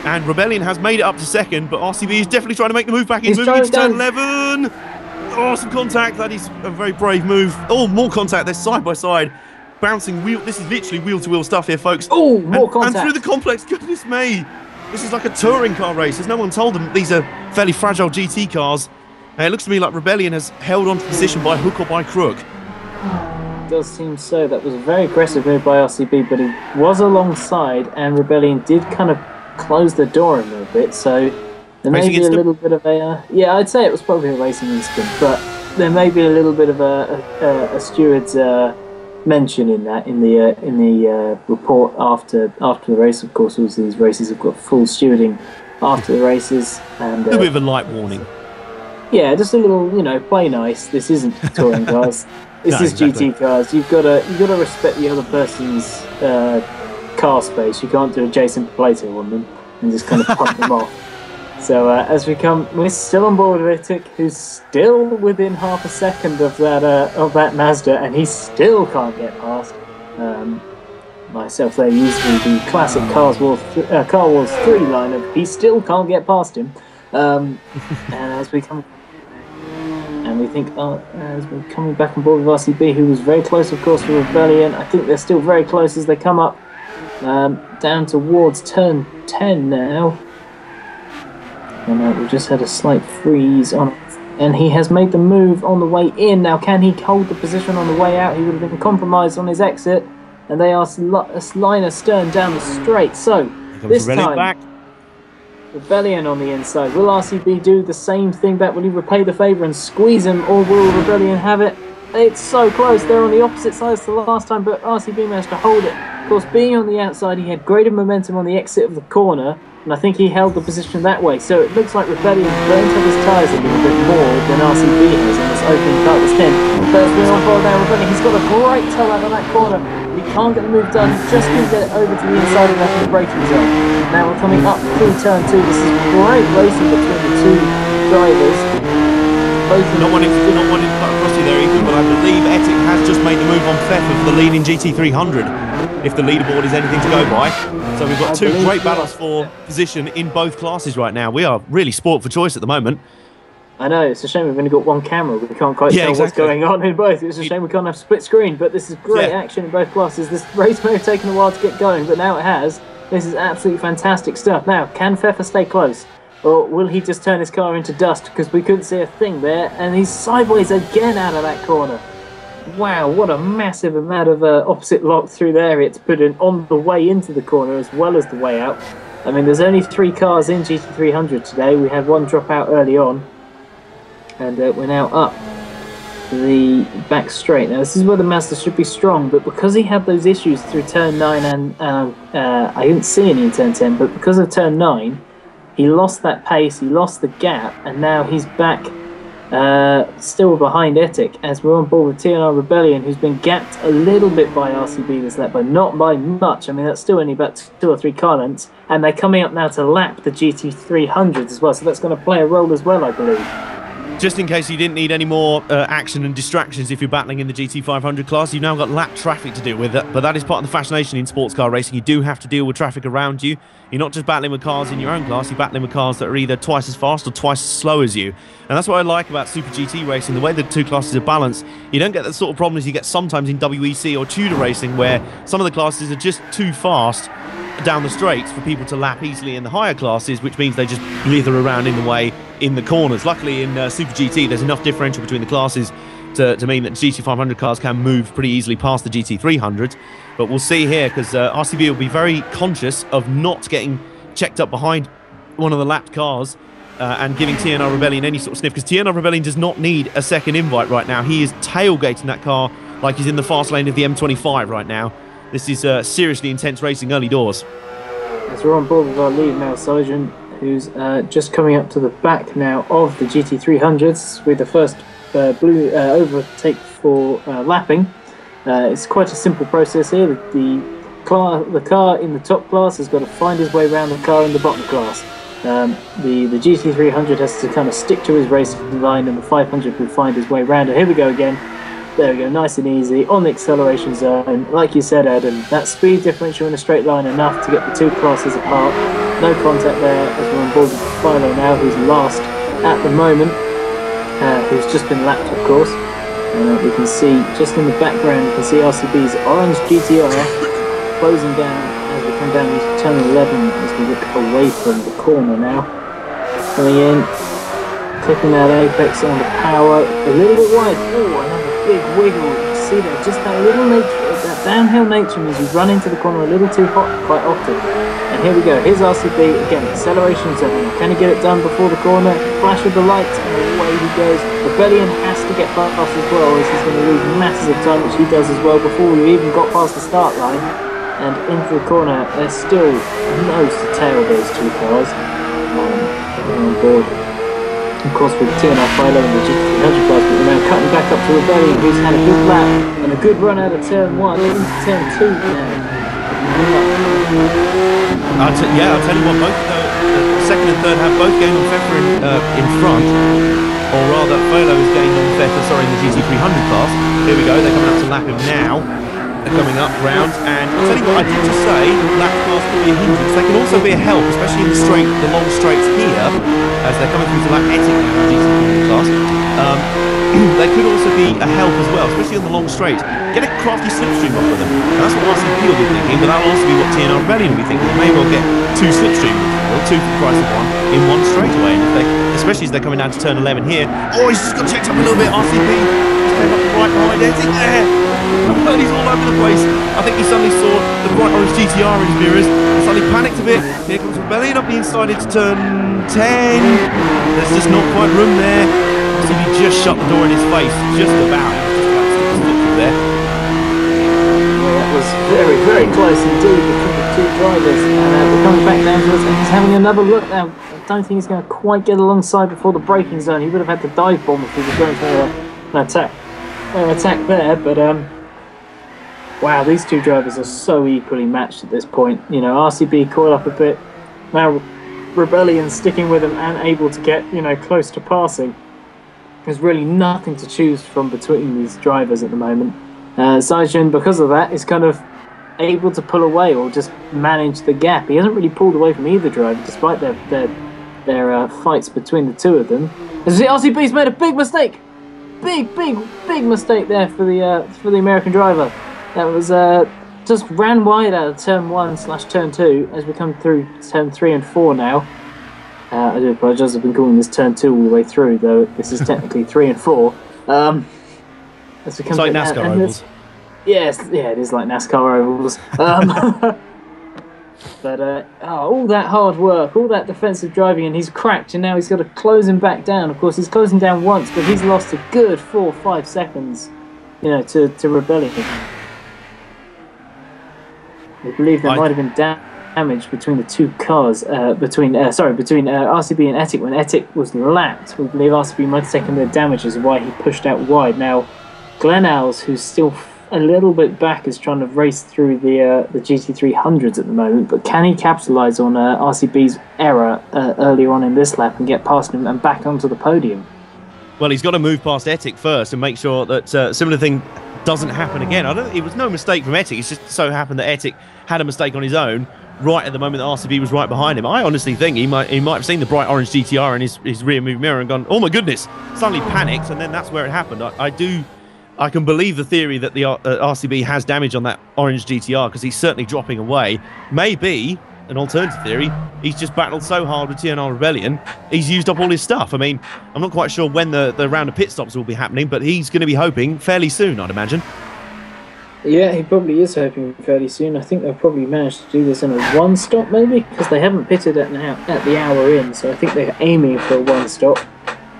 and Rebellion has made it up to second, but RCB is definitely trying to make the move back. He's moving into turn 11. Oh, some contact. That is a very brave move. Oh, more contact. They're side by side. Bouncing wheel. This is literally wheel-to-wheel stuff here, folks. Oh, more contact. And through the complex. Goodness me. This is like a touring car race. As no one told them these are fairly fragile GT cars. And it looks to me like Rebellion has held on to position by hook or by crook. It does seem so. That was a very aggressive move by RCB, but he was alongside, and Rebellion did kind of close the door a little bit. So there may be a little bit of a... yeah, I'd say it was probably a racing incident, but there may be a little bit of a steward's... mention in that in the report after the race. Of course, all these races have got full stewarding after the races, and a little bit of a light warning. Yeah, just a little, play nice. This isn't touring cars. This is exactly. GT cars. You've got to respect the other person's car space. You can't do a Jason Plato on them and just kind of punt them off. So we're still on board with Ettic, who's still within half a second of that Mazda, and he still can't get past. Myself, they're using the classic Car Wars 3 lineup. He still can't get past him. And as we come, and we think, as we're coming back on board with RCB, who was very close, of course, to Rebellion. I think they're still very close as they come up down towards turn 10 now. And we've just had a slight freeze on it. And he has made the move on the way in. Now, can he hold the position on the way out? He would have been compromised on his exit. And they are line astern down the straight. So, this time, back. Rebellion on the inside. Will RCB do the same thing back? Will he repay the favour and squeeze him? Or will Rebellion have it? It's so close. They're on the opposite sides to the last time, but RCB managed to hold it. Of course, being on the outside, he had greater momentum on the exit of the corner. And I think he held the position that way. So it looks like Rebellion burnt up his tyres a little bit more than RCB has in this opening car that's 10. First wheel on board now, Rebellion. He's got a great toe out of that corner. He can't get the move done. Just can get it over to the inside enough of the braking zone. Now we're coming up through turn 2. This is great racing between the two drivers. Not wanting to cut across you there, Ethan, but I believe Ettic has just made the move on Pfeffer for the leading GT300, if the leaderboard is anything to go by. So we've got two great battles for position in both classes right now. We are really sport for choice at the moment. I know, it's a shame we've only got one camera. We can't quite tell what's going on in both. It's a shame we can't have split screen, but this is great action in both classes. This race may have taken a while to get going, but now it has. This is absolutely fantastic stuff. Now, can Pfeffer stay close? Or will he just turn his car into dust? Because we couldn't see a thing there. And he's sideways again out of that corner. Wow, what a massive amount of opposite lock through there it's put in on the way into the corner as well as the way out. I mean, there's only 3 cars in GT300 today. We had one drop out early on. And we're now up the back straight. Now, this is where the Mazda should be strong. But because he had those issues through turn 9 and I didn't see any in turn 10. But because of turn 9... he lost that pace, he lost the gap, and now he's back still behind Ettic as we're on board with TNR Rebellion, who's been gapped a little bit by RCB this lap, but not by much. I mean, that's still only about 2 or 3 car lengths, and they're coming up now to lap the GT300s as well, so that's going to play a role as well, I believe. Just in case you didn't need any more action and distractions if you're battling in the GT500 class, you've now got lap traffic to deal with. But that is part of the fascination in sports car racing. You do have to deal with traffic around you. You're not just battling with cars in your own class, you're battling with cars that are either twice as fast or twice as slow as you. And that's what I like about Super GT racing, the way the two classes are balanced. You don't get the sort of problems you get sometimes in WEC or Tudor racing, where some of the classes are just too fast down the straights for people to lap easily in the higher classes, which means they just blither around in the way in the corners. Luckily in Super GT there's enough differential between the classes to mean that GT500 cars can move pretty easily past the GT300s. But we'll see here, because RCB will be very conscious of not getting checked up behind one of the lapped cars and giving TNR Rebellion any sort of sniff, because TNR Rebellion does not need a second invite right now. He is tailgating that car like he's in the fast lane of the M25 right now. This is seriously intense racing early doors. As we're on board with our lead now, Sargent, who's just coming up to the back now of the GT300s with the first blue overtake for lapping. It's quite a simple process here. The car in the top class has got to find his way around the car in the bottom class. The GT300 has to kind of stick to his racing line, and the 500 will find his way around. And here we go again. There we go, nice and easy on the acceleration zone. Like you said, Adam, that speed differential in a straight line enough to get the two classes apart. No contact there as we're on board with Philo now, who's last at the moment, who's just been lapped, of course. And we can see just in the background, you can see RCB's orange GTR closing down as we come down into turn 11 as we look away from the corner now. Coming in, clipping that apex on the power, a little bit wide. Oh, another big wiggle. You see there, just that little nature, that downhill nature means you run into the corner a little too hot quite often. And here we go, here's RCB again, acceleration zone. Can he get it done before the corner? Flash of the lights, and away he goes. Rebellion has to get past as well, as he's going to lose masses of time, which he does as well before we even got past the start line. And into the corner, there's still nose to tail those two cars on board. Of course, with 2.5 Philo in the GT300 class, but we're now cutting back up to Rebellion, who's had a good lap and a good run out of turn 1 into turn 2 now. I'll tell you what, both the second and third have both gained on Pfeffer in front, or rather, Philo has gained on Pfeffer, in the GT300 class. Here we go, they're coming up to lap him now. They're coming up round, and I'll tell you what, I did just say lap cars could be a hindrance. They can also be a help, especially in the long straights here, as they're coming through to lap Ethic now in the GT300 class. They could also be a help as well, especially on the long straight. Get a crafty slipstream off of them. And that's what RCP will be thinking, but that'll also be what TNR Rebellion will be thinking. They may well get 2 slipstreams, or 2 for the price of 1 in one straightaway. And if especially as they're coming down to turn 11 here. Oh, he's just got checked up a little bit. RCP just came up right behind Ethic there. And he's all over the place. I think he suddenly saw the bright orange GTR in his mirrors and suddenly panicked a bit. Here comes Rebellion up the inside into turn 10. There's just not quite room there. So he just shut the door in his face, just about. There. Well, that was very, very close indeed between the two drivers. And we're coming back down to us, and he's having another look now. I don't think he's going to quite get alongside before the braking zone. He would have had to dive bomb if he was going for an attack there. But wow, these two drivers are so equally matched at this point. You know, RCB caught up a bit. Now Rebellion sticking with him and able to get, you know, close to passing. There's really nothing to choose from between these drivers at the moment. Saijun, because of that, is kind of able to pull away or just manage the gap. He hasn't really pulled away from either driver, despite their fights between the two of them. As the RCB's made a big mistake, big mistake there for the American driver. That was just ran wide out of turn 1/turn 2 as we come through turn 3 and 4 now. I do apologise, I've been calling this turn 2 all the way through, though this is technically 3 and 4. It's like NASCAR ovals. Yes, yeah, it is like NASCAR ovals. But all that hard work, all that defensive driving, and he's cracked, and now he's got to close him back down. Of course, he's closing down once, but he's lost a good 4 or 5 seconds, you know, to Rebellion. I believe there might have been damage between the two cars, between RCB and Ethic. When Ethic was lapped, we believe RCB might have taken the damage, as why he pushed out wide. Now, Glenn Owls, who's still a little bit back, is trying to race through the GT300s at the moment, but can he capitalise on RCB's error earlier on in this lap and get past him and back onto the podium? Well, he's got to move past Ethic first and make sure that similar thing doesn't happen again. It was no mistake from Ethic. It's just so happened that Ethic had a mistake on his own right at the moment that RCB was right behind him. I honestly think he might have seen the bright orange GTR in his rear view mirror and gone, oh my goodness, suddenly panicked, and then that's where it happened. I can believe the theory that the RCB has damage on that orange GTR because he's certainly dropping away. Maybe an alternative theory, he's just battled so hard with TNR Rebellion, he's used up all his stuff. I mean, I'm not quite sure when the round of pit stops will be happening, but he's going to be hoping fairly soon, I'd imagine. Yeah, he probably is hoping fairly soon. I think they'll probably manage to do this in a 1-stop, maybe, because they haven't pitted at the hour in, so I think they're aiming for a 1-stop.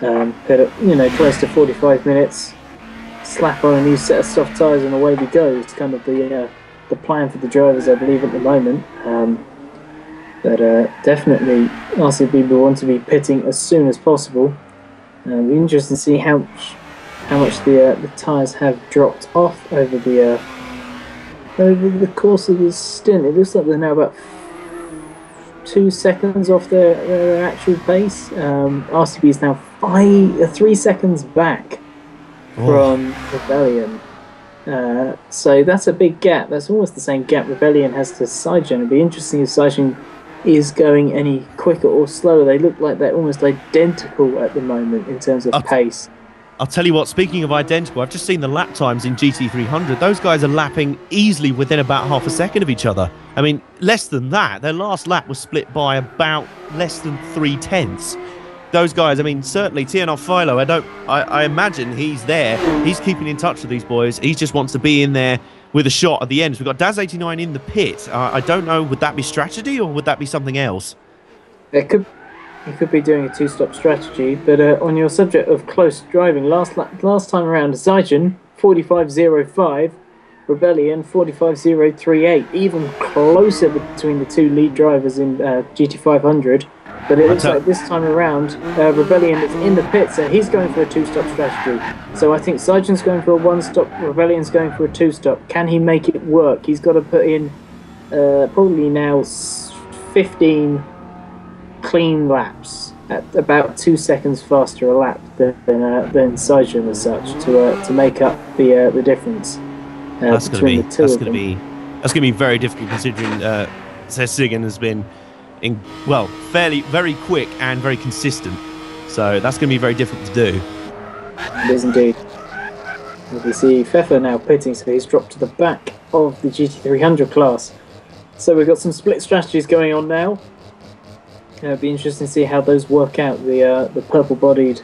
But, you know, close to 45 minutes, slap on a new set of soft tyres and away we go. It's kind of the plan for the drivers, I believe, at the moment. But definitely RCB will want to be pitting as soon as possible. It'll be interesting to see how how much the tyres have dropped off over the course of the stint. It looks like they're now about 2 seconds off their actual pace. RCB is now 3 seconds back from Rebellion. So that's a big gap. That's almost the same gap Rebellion has to Sidegen. It'd be interesting if Sidegen is going any quicker or slower. They look like they're almost identical at the moment in terms of pace. I'll tell you what, speaking of identical, I've just seen the lap times in GT300. Those guys are lapping easily within about half a second of each other. I mean, less than that. Their last lap was split by about less than 3/10. Those guys, I mean, certainly Tierno Philo, I imagine he's there. He's keeping in touch with these boys. He just wants to be in there with a shot at the end. So we've got Daz89 in the pit. I don't know, would that be strategy or would that be something else? He could be doing a two-stop strategy, but on your subject of close driving, last time around, Sidegen 45.05, Rebellion 45.038, even closer between the two lead drivers in GT500. But it looks like this time around, Rebellion is in the pit, so he's going for a two-stop strategy. So I think Sidegen's going for a one-stop, Rebellion's going for a two-stop. Can he make it work? He's got to put in probably now 15 clean laps at about 2 seconds faster a lap than Sidegen as such to make up the difference between the two of them. That's going to be very difficult considering Sidegen has been very quick and very consistent. So that's going to be very difficult to do. It is indeed. As we see Pfeffer now pitting, so he's dropped to the back of the GT300 class. So we've got some split strategies going on now. It'll be interesting to see how those work out. The purple-bodied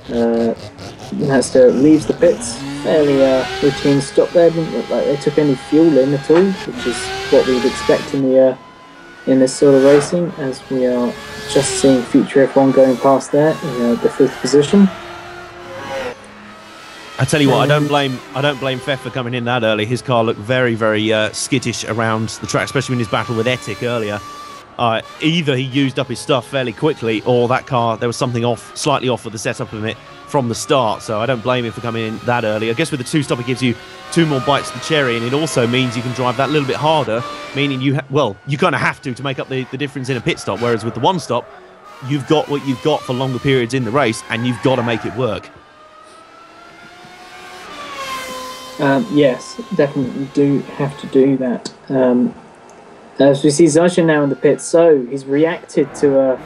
leaves the pits. Fairly routine stop there. Didn't look like they took any fuel in at all, which is what we'd expect in this sort of racing, as we are just seeing Future F1 going past there in the 5th position. I tell you what, I don't blame Pfeffer coming in that early. His car looked very, very skittish around the track, especially in his battle with Etik earlier. Either he used up his stuff fairly quickly, or that car, there was something slightly off with the setup of it from the start. So I don't blame him for coming in that early. I guess with the two-stop, it gives you 2 more bites of the cherry, and it also means you can drive that little bit harder, meaning you kind of have to make up the difference in a pit stop. Whereas with the one-stop, you've got what you've got for longer periods in the race, and you've got to make it work. Yes, definitely do have to do that. As we see Sidegen now in the pit, so he's reacted to a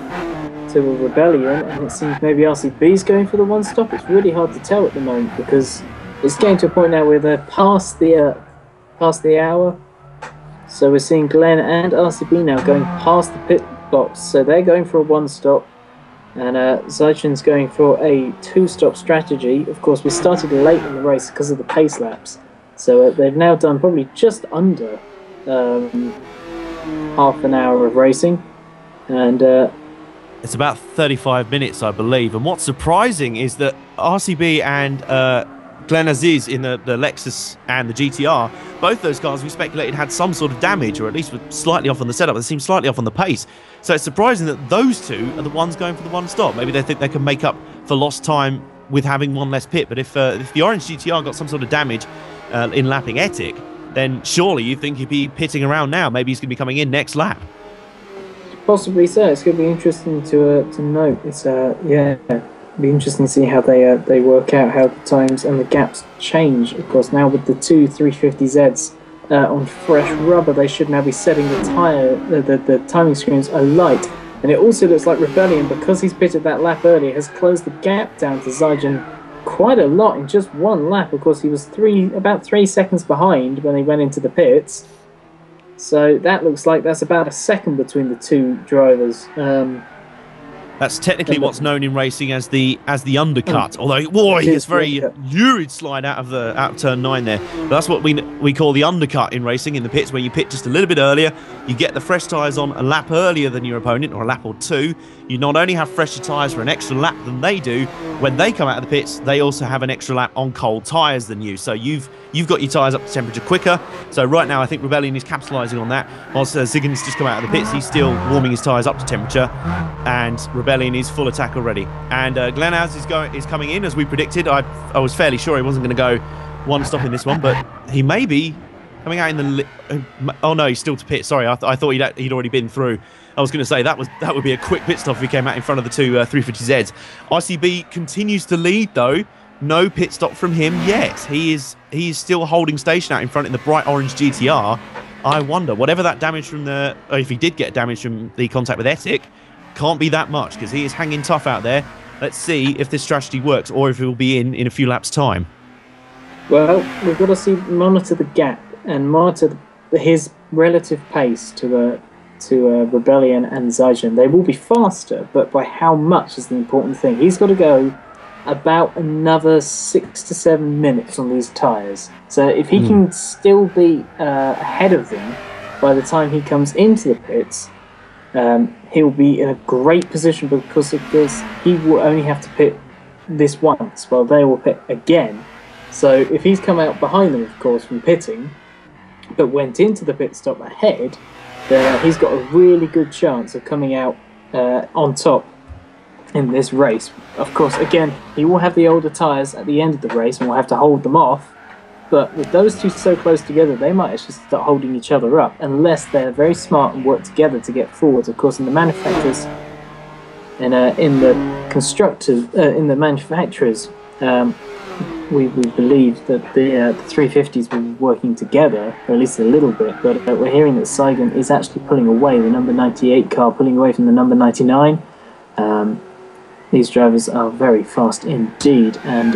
Rebellion, and it seems maybe RCB's going for the one stop. It's really hard to tell at the moment because it's getting to a point now where they're past the hour. So we're seeing Glenn and RCB now going past the pit box, so they're going for a one stop, and Sidegen's going for a two-stop strategy. Of course, we started late in the race because of the pace laps, so they've now done probably just under half an hour of racing, and it's about 35 minutes, I believe. And what's surprising is that RCB and Glenn Aziz in the Lexus and the GTR, both those cars we speculated had some sort of damage, or at least were slightly off on the setup. They seem slightly off on the pace. So it's surprising that those two are the ones going for the one stop. Maybe they think they can make up for lost time with having one less pit. But if the orange GTR got some sort of damage in lapping Etik, then surely you think he'd be pitting around now. Maybe he's going to be coming in next lap. Possibly so. It's going to be interesting to note. It's it'll be interesting to see how they work out, how the times and the gaps change. Of course, now with the two 350Zs on fresh rubber, they should now be setting the timing screens alight. And it also looks like Rebellion, because he's pitted that lap early, has closed the gap down to Sidegen quite a lot in just one lap. Of course, he was about 3 seconds behind when he went into the pits. So that looks like that's about a second between the two drivers. That's technically what's known in racing as the undercut. Although, boy, he gets very lurid slide out of turn 9 there. But that's what we call the undercut in racing in the pits, where you pit just a little bit earlier. You get the fresh tyres on a lap earlier than your opponent, or a lap or two. You not only have fresher tyres for an extra lap than they do, when they come out of the pits, they also have an extra lap on cold tyres than you. So you've got your tyres up to temperature quicker. So right now, I think Rebellion is capitalising on that. Whilst Ziggin's just come out of the pits, he's still warming his tyres up to temperature. and Rebellion is full attack already. And Glenaz is coming in as we predicted. I was fairly sure he wasn't going to go one stop in this one, but he may be coming out in the... oh no, he's still to pit. Sorry, I thought he'd already been through. I was going to say that would be a quick pit stop if he came out in front of the two 350Zs. RCB continues to lead though. No pit stop from him yet. He is still holding station out in front in the bright orange GTR. I wonder, whatever that damage from the... if he did get damage from the contact with Etic, can't be that much because he is hanging tough out there. Let's see if this strategy works or if it will be in a few laps' time. Well, we've got to monitor the gap and monitor his relative pace to Rebellion and Zygen. They will be faster, but by how much is the important thing. He's got to go about another 6 to 7 minutes on these tyres. So if he can still be ahead of them by the time he comes into the pits, he'll be in a great position because he will only have to pit this once, while they will pit again. So if he's come out behind them, of course, from pitting, but went into the pit stop ahead, then he's got a really good chance of coming out on top in this race. Of course, again, he will have the older tyres at the end of the race and will have to hold them off, but with those two so close together, they might actually start holding each other up unless they're very smart and work together to get forwards. Of course, in the manufacturers and in the manufacturers, we believe that the 350s will be working together, or at least a little bit, but we're hearing that Saigon is actually pulling away, the number 98 car pulling away from the number 99. These drivers are very fast indeed, and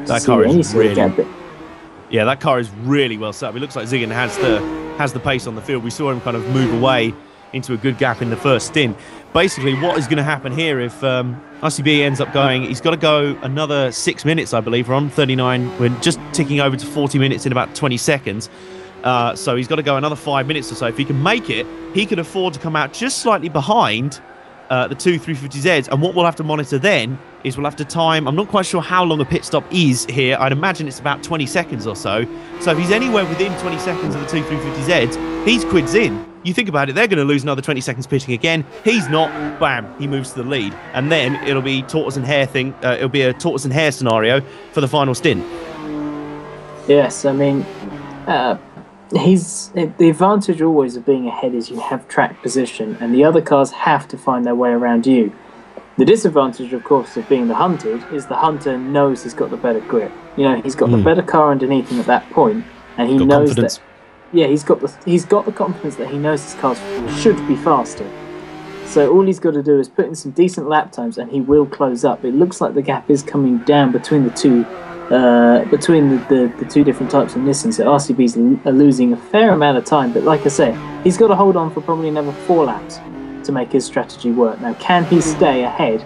that car is really... yeah, that car is really well set up. It looks like Ziggin has the pace on the field. We saw him kind of move away into a good gap in the first stint. Basically, what is going to happen here if RCB ends up going, he's got to go another 6 minutes, I believe. We're on 39. We're just ticking over to 40 minutes in about 20 seconds. So he's got to go another 5 minutes or so. If he can make it, he can afford to come out just slightly behind the two 350Zs. And what we'll have to monitor then is we'll have to time, I'm not quite sure how long a pit stop is here. I'd imagine it's about 20 seconds or so. So if he's anywhere within 20 seconds of the two 350Zs, he's quids in. You think about it, they're going to lose another 20 seconds pitting again. He's not. Bam, he moves to the lead. And then it'll be tortoise and hare thing. It'll be a tortoise and hare scenario for the final stint. Yes, I mean, the advantage always of being ahead is you have track position, and the other cars have to find their way around you. The disadvantage, of course, of being the hunted is the hunter knows he's got the better grip. You know, he's got the better car underneath him at that point, and he knows confidence. That. Yeah, he's got the confidence that he knows his cars should be faster. So all he's got to do is put in some decent lap times, and he will close up. It looks like the gap is coming down between the two, the two different types of Nissan. So RCB's losing a fair amount of time, but like I say, he's got to hold on for probably another 4 laps to make his strategy work. Now, can he stay ahead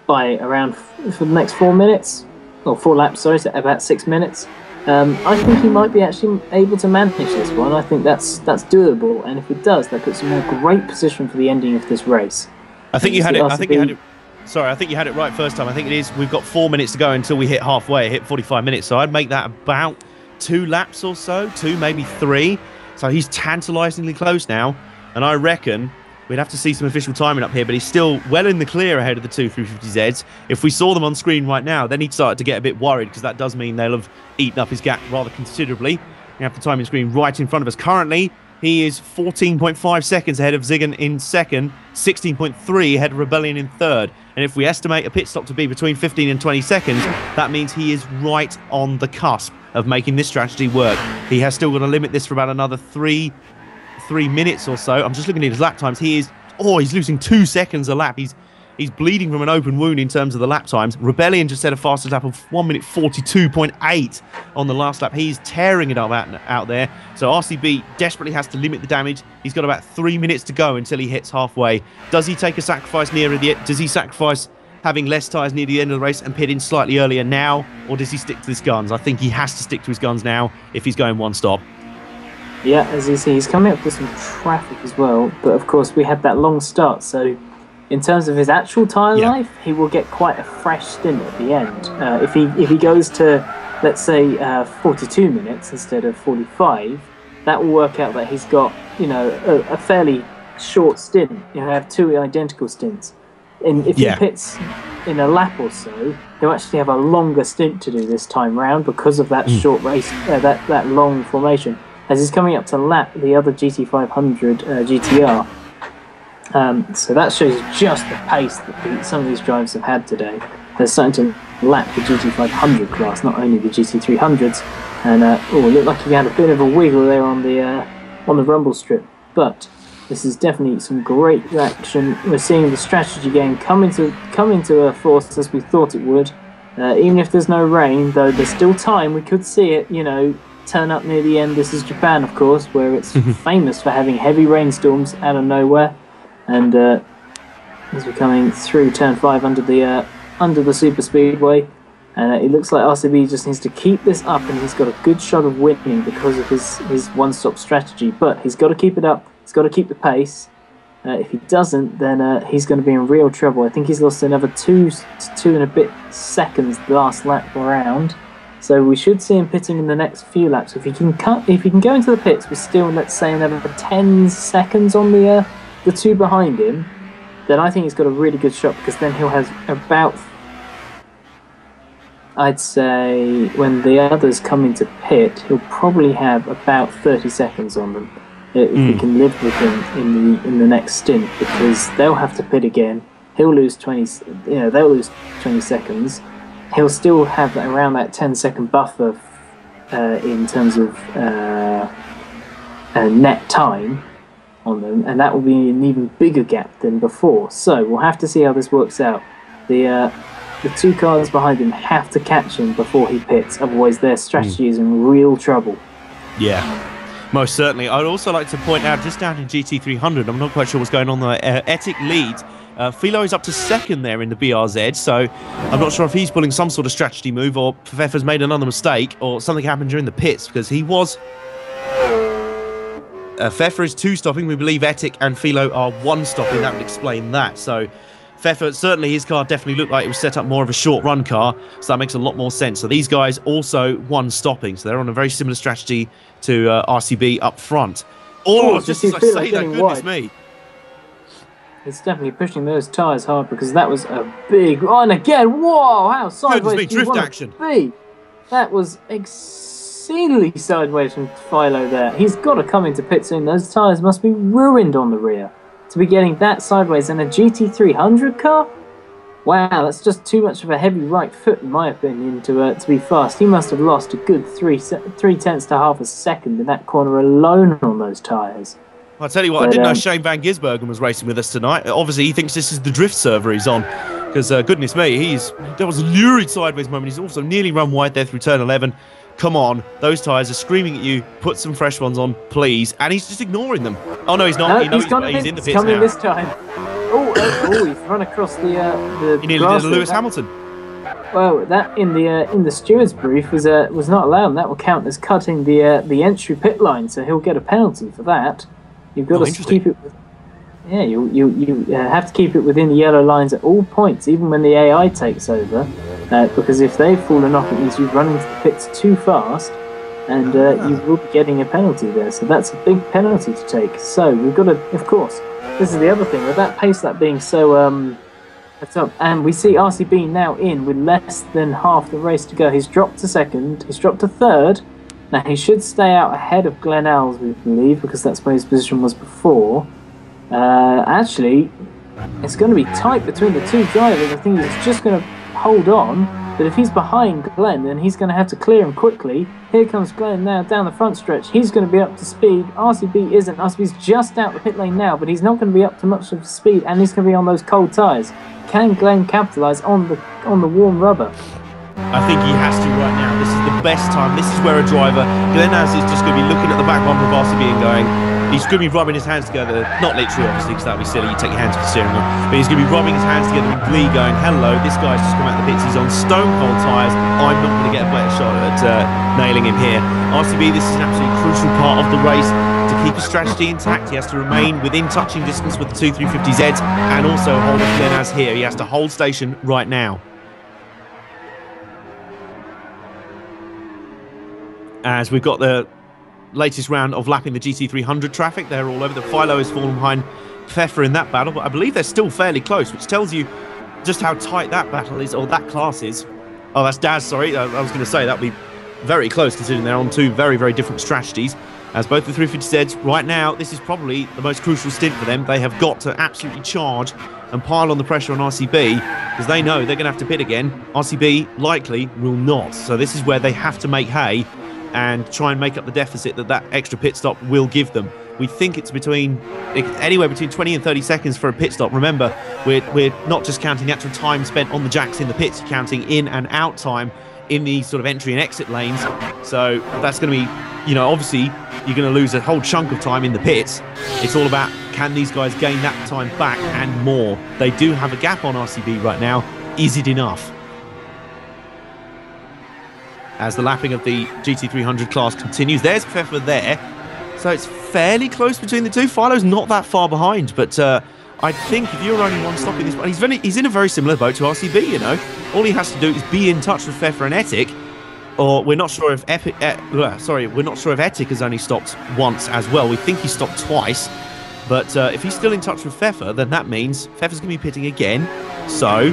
by around for the next 4 minutes or 4 laps? Sorry, so about 6 minutes. I think he might be actually able to manage this one. I think that's doable, and if it does, that puts him in a great position for the ending of this race. I think you had it. Sorry, I think you had it right first time. I think it is. We've got 4 minutes to go until we hit halfway. Hit 45 minutes, so I'd make that about 2 laps or so, 2 maybe 3. So he's tantalisingly close now, and I reckon we'd have to see some official timing up here, but he's still well in the clear ahead of the two 350Zs. If we saw them on screen right now, then he'd start to get a bit worried, because that does mean they'll have eaten up his gap rather considerably. We have the timing screen right in front of us. Currently, he is 14.5 seconds ahead of Ziggin in second, 16.3 ahead of Rebellion in third. And if we estimate a pit stop to be between 15 and 20 seconds, that means he is right on the cusp of making this strategy work. He has still got to limit this for about another 3 minutes or so. I'm just looking at his lap times. He's losing 2 seconds a lap. He's bleeding from an open wound in terms of the lap times. Rebellion just set a fastest lap of 1 minute 42.8 on the last lap. He's tearing it up out there. So RCB desperately has to limit the damage. He's got about 3 minutes to go until he hits halfway. Does he take a sacrifice nearer the end? Does he sacrifice having less tyres near the end of the race and pit in slightly earlier now? Or does he stick to his guns? I think he has to stick to his guns now if he's going one stop. Yeah, as you see, he's coming up with some traffic as well. But of course, we had that long start, so in terms of his actual tyre life, he will get quite a fresh stint at the end. If he goes to, let's say, 42 minutes instead of 45, that will work out that he's got, you know, a fairly short stint. You have two identical stints. And if he pits in a lap or so, he'll actually have a longer stint to do this time round because of that short race, that long formation. As he's coming up to lap the other GT500 GTR. So that shows you just the pace that some of these drivers have had today. They're starting to lap the GT500 class, not only the GT300s. And it looked like he had a bit of a wiggle there on the rumble strip. But this is definitely some great action. We're seeing the strategy game come into force as we thought it would. Even if there's no rain, though there's still time, we could see it, turn up near the end. This is Japan, of course, where it's famous for having heavy rainstorms out of nowhere. And as we're coming through turn 5 under the super speedway, and it looks like RCB just needs to keep this up, and he's got a good shot of winning because of his one-stop strategy. But he's got to keep it up. He's got to keep the pace. If he doesn't, then he's going to be in real trouble. I think he's lost another 2 and a bit seconds the last lap around. So we should see him pitting in the next few laps. If he can go into the pits with still, let's say, another 10 seconds on the two behind him, then I think he's got a really good shot, because then he'll have about, I'd say, when the others come into pit, he'll probably have about 30 seconds on them. If we can live with him in the next stint, because they'll have to pit again. He'll lose 20. They'll lose 20 seconds. He'll still have around that 10-second buffer in terms of net time on them, and that will be an even bigger gap than before. So we'll have to see how this works out. The two cars behind him have to catch him before he pits, otherwise their strategy is in real trouble. Yeah. Most certainly. I'd also like to point out, just down in GT300, I'm not quite sure what's going on there. Etic leads. Philo is up to second there in the BRZ, so I'm not sure if he's pulling some sort of strategy move, or Pfeffer's made another mistake, or something happened during the pits, because he was... Pfeffer is 2-stopping. We believe Etic and Philo are 1-stopping. That would explain that. So Pfeffer, certainly his car definitely looked like it was set up more of a short run car, so that makes a lot more sense. So these guys also 1-stopping, so they're on a very similar strategy to RCB up front. Just as I say that, goodness me. It's definitely pushing those tyres hard, because that was a big... Oh, and again, whoa, how sideways do you drift want action. to be? That was exceedingly sideways from Philo there. He's got to come into pit soon. Those tyres must be ruined on the rear to be getting that sideways in a GT300 car. Wow, that's just too much of a heavy right foot, in my opinion, to be fast. He must have lost a good 3/10 to half a second in that corner alone on those tyres. I'll tell you what, I didn't know Shane Van Gisbergen was racing with us tonight. Obviously, he thinks this is the drift server he's on, because goodness me, there was a lurid sideways moment. He's also nearly run wide there through turn 11. Come on, those tyres are screaming at you. Put some fresh ones on, please. And he's just ignoring them. Oh no, he's not. No, he's in the pits coming now. This time. He's run across the he nearly did a Lewis Hamilton. Well, that in the steward's brief was not allowed. And that will count as cutting the entry pit line, so he'll get a penalty for that. You've got to keep it. Yeah, you have to keep it within the yellow lines at all points, even when the AI takes over, because if they've fallen off, it means you've run into the pits too fast, and you will be getting a penalty there. So that's a big penalty to take. So we've got to, of course, this is the other thing with that pace lap being so up, and we see RCB now in with less than half the race to go. He's dropped to second. He's dropped to third. Now he should stay out ahead of Glenn Alls, we believe, because that's where his position was before. Actually, it's going to be tight between the two drivers. I think he's just going to hold on, but if he's behind Glenn, then he's going to have to clear him quickly. Here comes Glenn now down the front stretch. He's going to be up to speed. RCB isn't. RCB's just out the pit lane now, but he's not going to be up to much of speed, and he's going to be on those cold tyres. Can Glenn capitalise on the warm rubber? I think he has to right now. This is the best time. This is where a driver, Glenn Alls, is just going to be looking at the back bumper of RCB and going, he's going to be rubbing his hands together, not literally obviously, because that would be silly, you take your hands off the steering wheel, but he's going to be rubbing his hands together in glee going, hello, this guy's just come out of the pits, he's on stone cold tyres, I'm not going to get a better shot at nailing him here. RCB, this is an absolutely crucial part of the race. To keep his strategy intact, he has to remain within touching distance with the two 350Zs, and also hold Glenn Alls here. He has to hold station right now. As we've got the latest round of lapping the GT300 traffic, they're all over. The Philo is falling behind Pfeffer in that battle, but I believe they're still fairly close, which tells you just how tight that battle is, or that class is. Oh, that's Daz, sorry. I was going to say that would be very close, considering they're on two very, very different strategies. As both the 350Zs, right now, this is probably the most crucial stint for them. They have got to absolutely charge and pile on the pressure on RCB, because they know they're going to have to pit again. RCB likely will not. So this is where they have to make hay and try and make up the deficit that extra pit stop will give them. We think it's anywhere between 20 and 30 seconds for a pit stop. Remember, we're not just counting the actual time spent on the jacks in the pits, you're counting in and out time in the sort of entry and exit lanes. So that's going to be, obviously you're going to lose a whole chunk of time in the pits. It's all about, can these guys gain that time back and more? They do have a gap on RCB right now. Is it enough? As the lapping of the GT300 class continues, there's Pfeffer there. So it's fairly close between the two. Philo's not that far behind, but I think if you're only one stop in this one, he's in a very similar boat to RCB, All he has to do is be in touch with Pfeffer and Etik, or we're not sure if Etik has only stopped once as well. We think he stopped twice, but if he's still in touch with Pfeffer, then that means Pfeffer's going to be pitting again, so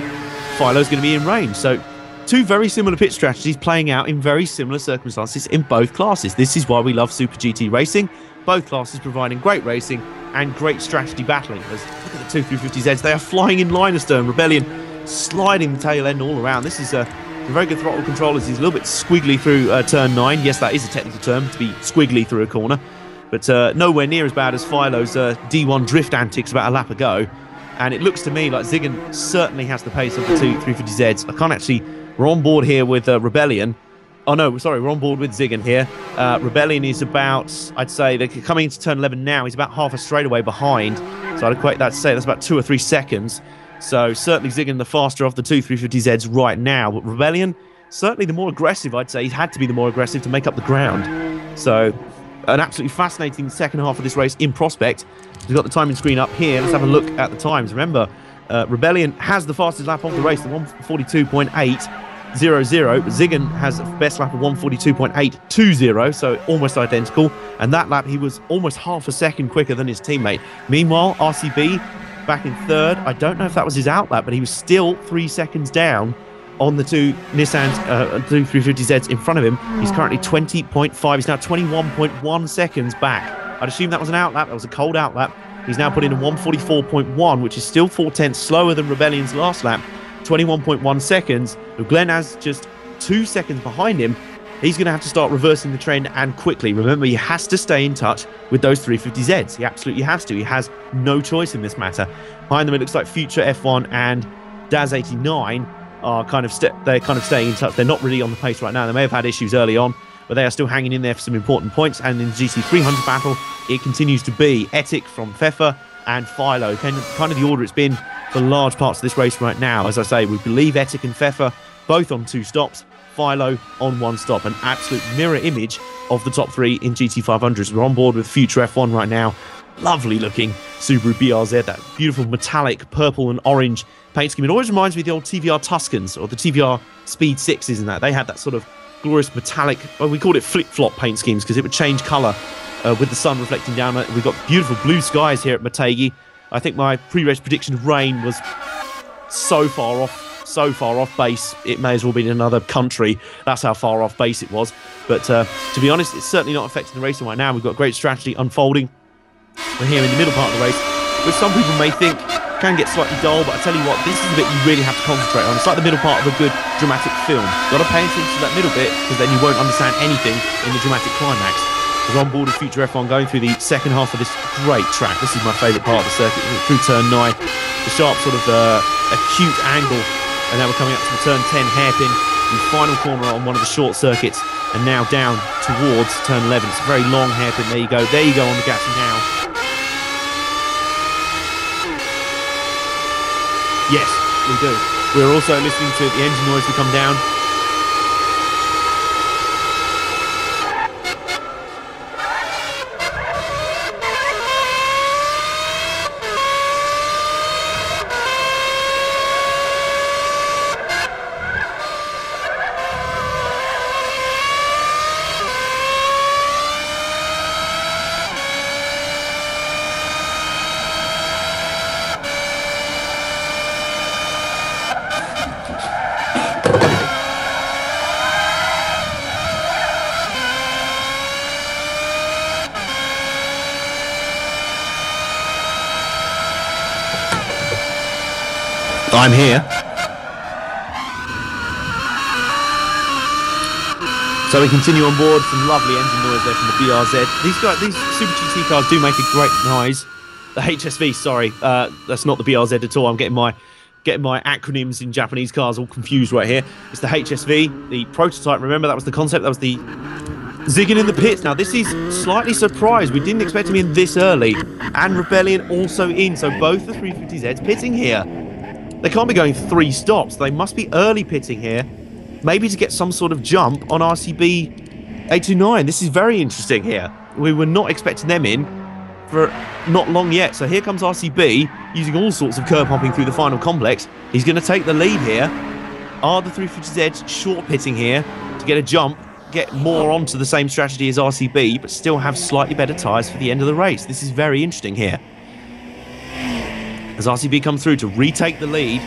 Philo's going to be in range. So two very similar pit strategies playing out in very similar circumstances in both classes. This is why we love Super GT racing. Both classes providing great racing and great strategy battling. Look at the two 350Zs. They are flying in line astern. Rebellion sliding the tail end all around. This is a very good throttle control as he's a little bit squiggly through turn 9. Yes, that is a technical term, to be squiggly through a corner. But nowhere near as bad as Philo's D1 drift antics about a lap ago. And it looks to me like Ziggin certainly has the pace of the two 350Zs. I can't actually... We're on board here with Rebellion. Oh, no, sorry, we're on board with Ziggin here. Rebellion is about, I'd say, they're coming into turn 11 now. He's about half a straightaway behind. So I'd equate that to say that's about 2 or 3 seconds. So certainly Ziggin the faster of the two 350Zs right now. But Rebellion, certainly the more aggressive, I'd say. He's had to be the more aggressive to make up the ground. So an absolutely fascinating second half of this race in prospect. We've got the timing screen up here. Let's have a look at the times. Remember, Rebellion has the fastest lap of the race, the 142.8. 0-0, but Ziggin has the best lap of 142.820, so almost identical. And that lap, he was almost half a second quicker than his teammate. Meanwhile, RCB back in third. I don't know if that was his out lap, but he was still 3 seconds down on the two Nissans, two 350Zs in front of him. He's currently 20.5. He's now 21.1 seconds back. I'd assume that was an out lap. That was a cold out lap. He's now put in a 144.1, which is still 4/10 slower than Rebellion's last lap. 21.1 seconds. Glenn has just 2 seconds behind him. He's going to have to start reversing the trend and quickly. Remember, he has to stay in touch with those 350Zs. He absolutely has to. He has no choice in this matter. Behind them, it looks like Future F1 and Daz89 are they're kind of staying in touch. They're not really on the pace right now. They may have had issues early on, but they are still hanging in there for some important points. And in the GT300 battle, it continues to be Etik from Pfeffer and Philo. Kind of the order it's been for large parts of this race right now. As I say, we believe Etik and Pfeffer both on 2 stops, Philo on 1 stop. An absolute mirror image of the top 3 in GT500s. We're on board with Future F1 right now. Lovely looking Subaru BRZ, that beautiful metallic purple and orange paint scheme. It always reminds me of the old TVR Tuscans or the TVR Speed 6s and that. They had that sort of glorious metallic, well, we called it flip-flop paint schemes because it would change colour with the sun reflecting down. We've got beautiful blue skies here at Motegi. I think my pre-race prediction of rain was so far off base, it may as well be in another country. That's how far off base it was. But to be honest, it's certainly not affecting the racing right now. We've got great strategy unfolding. We're here in the middle part of the race, which some people may think can get slightly dull, but I tell you what, this is the bit you really have to concentrate on. It's like the middle part of a good dramatic film. You've got to pay attention to that middle bit, because then you won't understand anything in the dramatic climax. We're on board with Future F1 going through the second half of this great track. This is my favourite part of the circuit, through turn 9. The sharp sort of acute angle, and now we're coming up to the turn 10 hairpin, the final corner on one of the short circuits, and now down towards turn 11. It's a very long hairpin. There you go on the gas now. Yes, we do. We're also listening to the engine noise to come down. I'm here. So we continue on board. Some lovely engine noise there from the BRZ. These Super GT cars do make a great noise. The HSV, sorry, that's not the BRZ at all. I'm getting my acronyms in Japanese cars all confused right here. It's the HSV, the prototype. Remember, that was the concept. That was the Ziggin in the pits. Now, this is slightly surprised. We didn't expect him in this early. And Rebellion also in. So both the 350Zs pitting here. They can't be going 3 stops. They must be early pitting here. Maybe to get some sort of jump on RCB 829. This is very interesting here. We were not expecting them in for not long yet. So here comes RCB using all sorts of curb hopping through the final complex. He's going to take the lead here. Are the 350Zs short pitting here to get a jump, get more onto the same strategy as RCB, but still have slightly better tyres for the end of the race? This is very interesting here. As RCB come through to retake the lead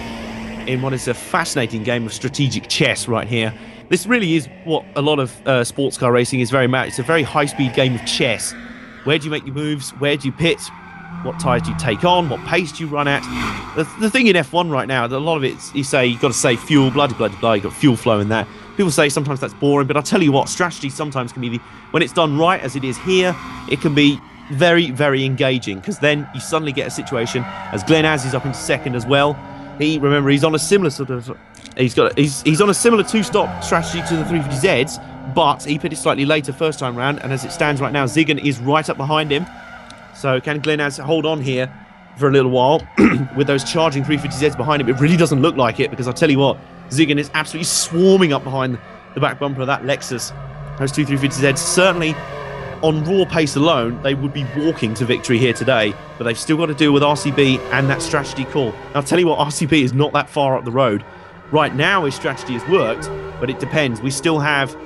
in what is a fascinating game of strategic chess right here. This really is what a lot of sports car racing is very much. It's a very high-speed game of chess. Where do you make your moves? Where do you pit? What tyres do you take on? What pace do you run at? The thing in F1 right now, a lot of it, you say you've got to save fuel, blah, blah, blah, you've got fuel flow in that. People say sometimes that's boring, but I'll tell you what, strategy sometimes can be, when it's done right, as it is here, it can be very, very engaging, because then you suddenly get a situation, as Glenn Az is up into second as well. Remember, he's on a similar sort of, he's on a similar 2-stop strategy to the 350Zs, but he pitted slightly later first time round, and as it stands right now, Ziggin is right up behind him. So can Glenn Az hold on here for a little while with those charging 350Zs behind him? It really doesn't look like it, because I'll tell you what, Ziggin is absolutely swarming up behind the back bumper of that Lexus. Those two 350Zs certainly, on raw pace alone, they would be walking to victory here today, but they've still got to deal with RCB and that strategy call. I'll tell you what, RCB is not that far up the road. Right now his strategy has worked, but it depends. We still have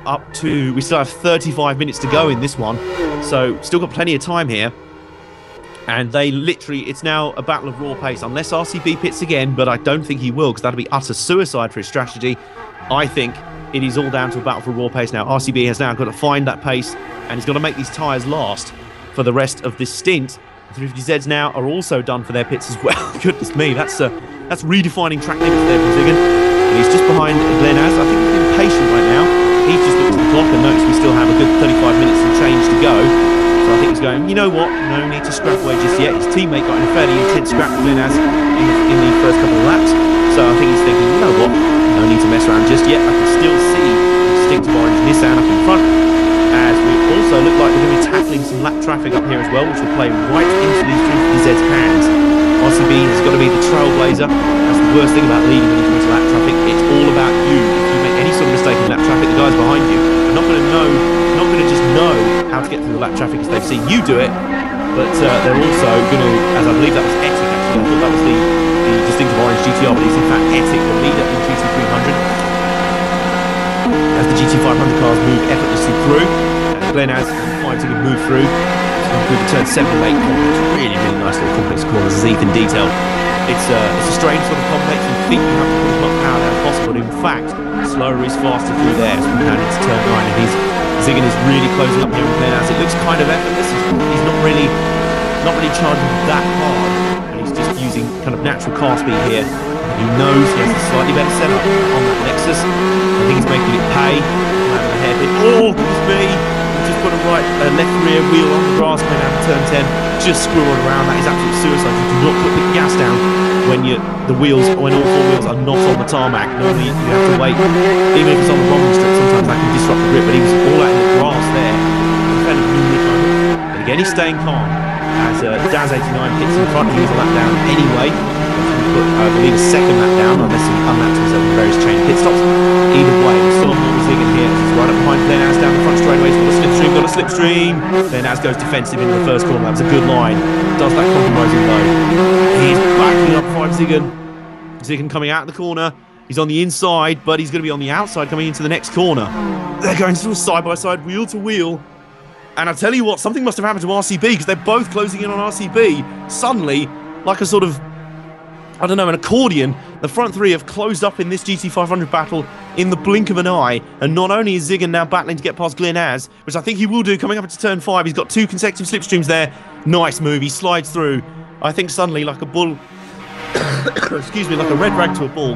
35 minutes to go in this one, so still got plenty of time here. And they literally, it's now a battle of raw pace, unless RCB pits again, but I don't think he will, because that'll be utter suicide for his strategy. I think it is all down to a battle for raw pace now. RCB has now got to find that pace, and he's got to make these tyres last for the rest of this stint. The 350Zs now are also done for their pits as well. Goodness me, that's redefining track limits there from Ziggin. And he's just behind Glenn Az. I think he's been patient right now. He's just looked at the clock and noticed we still have a good 35 minutes and change to go. So I think he's going, you know what, no need to scrap away just yet. His teammate got in a fairly intense scrap with Glenn Az in the first couple of laps. So I think he's thinking, you know what, no need to mess around just yet. I can still see the distinctive orange Nissan up in front, as we also look like we're going to be tackling some lap traffic up here as well, which will play right into these 350Z's hands. RCB has got to be the trailblazer. That's the worst thing about leading when you come into lap traffic. It's all about you. If you make any sort of mistake in lap traffic, the guys behind you are not going to just know how to get through the lap traffic as they've seen you do it, but they're also going to, as I believe that was Etic actually, I thought that was the distinctive orange GTR, but it's in fact Etic, the leader in the GT300. As the GT500 cars move effortlessly through, Glenn Az and to move through the turn 7 and 8 complex. Really, really nice little complex corners, as Ethan detailed. It's a strange sort of complex. You think you have to put as much power down as possible, but in fact, slower is faster through there. So we're down into turn 9, and Ziggin is really closing up here with Glenn Az. It looks kind of effortless. He's not really charging that hard, and he's just using kind of natural car speed here. And he knows he has a slightly better setup on that Lexus. I think he's making it pay. A hairpin. Oh, goodness me! Just put a left rear wheel on the grass going down to turn 10, just squirrel around. That is absolute suicide. You do not put the gas down when all 4 wheels are not on the tarmac. Normally you have to wait, even if it's on the bottom strip, sometimes that can disrupt the grip, but he was all out in the grass there. But again, he's staying calm as Daz89 hits in front. He was a lap down anyway. Put, I believe, a second lap down, unless he unlapped himself in various chain pit stops. Either way, we're still on Motegi here. He's right up behind Glenn Az down the front straightaway. He's got a slipstream. Glenn Az goes defensive into the first corner. That was a good line. Does that compromising low. He's backing up behind Ziggin. Ziggin coming out of the corner. He's on the inside, but he's going to be on the outside coming into the next corner. They're going sort of side by side, wheel to wheel. And I tell you what, something must have happened to RCB, because they're both closing in on RCB. Suddenly, like a sort of, I don't know, an accordion, the front three have closed up in this GT500 battle in the blink of an eye. And not only is Ziggin now battling to get past Glenn Az, which I think he will do coming up into turn 5. He's got 2 consecutive slipstreams there. Nice move. He slides through. I think suddenly, like a bull excuse me, like a red rag to a bull.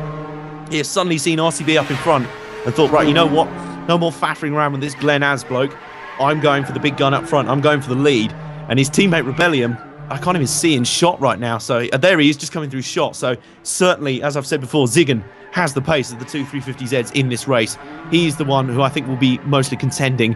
He has suddenly seen RCB up in front and thought, right, you know what? No more faffing around with this Glen Az bloke. I'm going for the big gun up front. I'm going for the lead. And his teammate Rebellion, I can't even see in shot right now. So there he is, just coming through shot. So certainly, as I've said before, Ziggin has the pace of the two 350Zs in this race. He's the one who I think will be mostly contending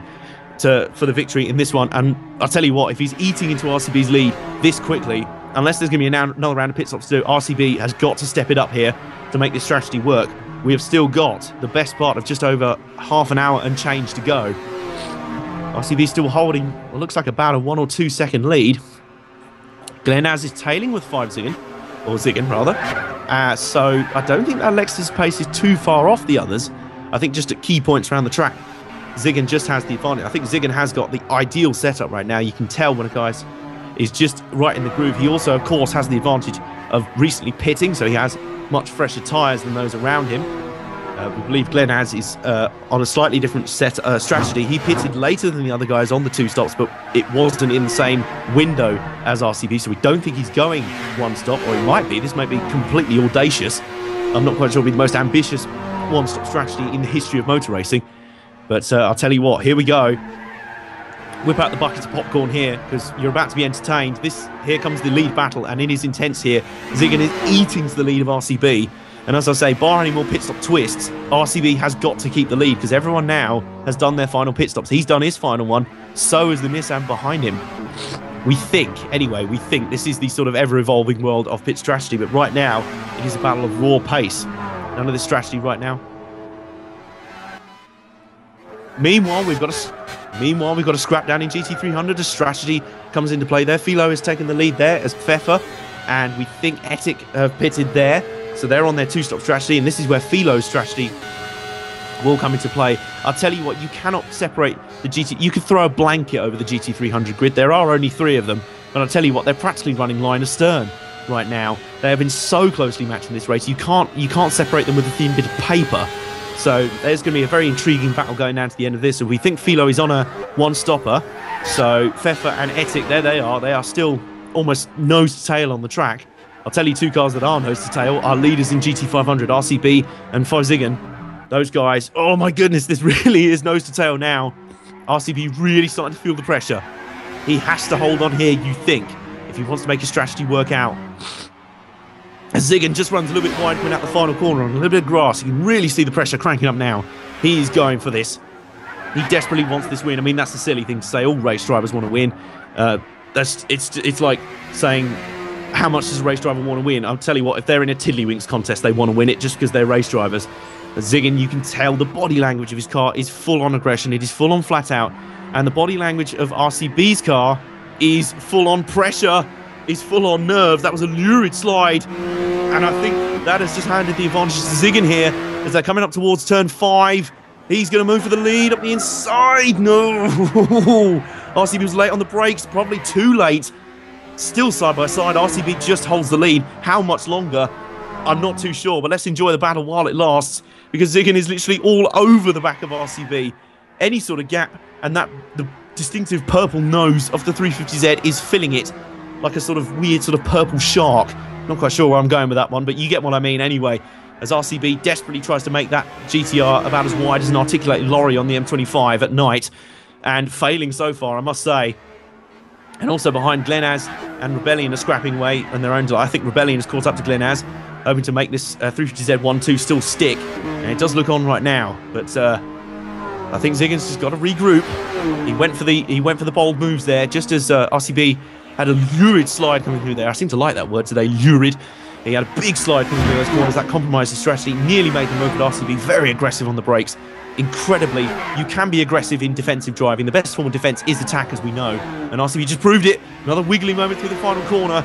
for the victory in this one. And I'll tell you what, if he's eating into RCB's lead this quickly, unless there's going to be another round of pit stops to do, RCB has got to step it up here to make this strategy work. We have still got the best part of just over half an hour and change to go. RCB still holding what looks like about a 1 or 2 second lead. Glen Az is tailing with 5 Ziggin, or Ziggin rather. So I don't think that Alexa's pace is too far off the others. I think just at key points around the track, Ziggin just has the advantage. I think Ziggin has got the ideal setup right now. You can tell when a guy is just right in the groove. He also, of course, has the advantage of recently pitting, so he has much fresher tyres than those around him. We believe Glen Az is on a slightly different strategy. He pitted later than the other guys on the 2 stops, but it wasn't in the same window as RCB, so we don't think he's going 1 stop, or he might be. This might be completely audacious. I'm not quite sure it'll be the most ambitious 1-stop strategy in the history of motor racing. But I'll tell you what, here we go. Whip out the buckets of popcorn here, because you're about to be entertained. Here comes the lead battle, and it is intense here. Ziggin is eating to the lead of RCB. And as I say, bar any more pit stop twists, RCB has got to keep the lead, because everyone now has done their final pit stops. He's done his final one, so has the Nissan behind him. We think this is the sort of ever-evolving world of pit strategy, but right now, it is a battle of raw pace. None of this strategy right now. Meanwhile, we've got a scrap down in GT300. A strategy comes into play there. Philo has taken the lead there as Pfeffer, and we think Etic have pitted there. So they're on their 2-stop strategy, and this is where Philo's strategy will come into play. I'll tell you what, you cannot separate the GT... You could throw a blanket over the GT300 grid. There are only 3 of them, but I'll tell you what, they're practically running line astern right now. They have been so closely matched in this race. You can't separate them with a thin bit of paper. So there's going to be a very intriguing battle going down to the end of this. And we think Philo is on a 1-stopper. So Pfeffer and Etic, there they are. They are still almost nose to tail on the track. I'll tell you 2 cars that are nose to tail are leaders in GT500, RCB and Ziggin. Those guys, oh my goodness, this really is nose to tail now. RCB really starting to feel the pressure. He has to hold on here, you think, if he wants to make his strategy work out. As Ziggin just runs a little bit wide coming out the final corner on a little bit of grass, you can really see the pressure cranking up now. He's going for this. He desperately wants this win. I mean, that's a silly thing to say. All race drivers want to win. It's like saying, how much does a race driver want to win? I'll tell you what, if they're in a Tiddlywinks contest, they want to win it just because they're race drivers. But Ziggin, you can tell the body language of his car is full on aggression. It is full on flat out. And the body language of RCB's car is full on pressure, is full on nerve. That was a lurid slide. And I think that has just handed the advantage to Ziggin here as they're coming up towards turn 5. He's going to move for the lead up the inside. No! RCB was late on the brakes, probably too late. Still side by side, RCB just holds the lead. How much longer? I'm not too sure, but let's enjoy the battle while it lasts, because Ziggin is literally all over the back of RCB. Any sort of gap, and the distinctive purple nose of the 350Z is filling it like a sort of weird sort of purple shark. Not quite sure where I'm going with that one, but you get what I mean anyway. As RCB desperately tries to make that GTR about as wide as an articulated lorry on the M25 at night, and failing so far, I must say. And also behind, Glen Az and Rebellion are scrapping away on their own. I think Rebellion has caught up to Glen Az, hoping to make this 350Z 1-2 still stick. And it does look on right now, but I think Ziggin's just got to regroup. He went for the bold moves there, just as RCB had a lurid slide coming through there. I seem to like that word today, lurid. He had a big slide coming through those corners. That compromised his strategy, nearly made the move at RCB. Very aggressive on the brakes. Incredibly, you can be aggressive in defensive driving. The best form of defense is attack, as we know. And RCB just proved it. Another wiggly moment through the final corner.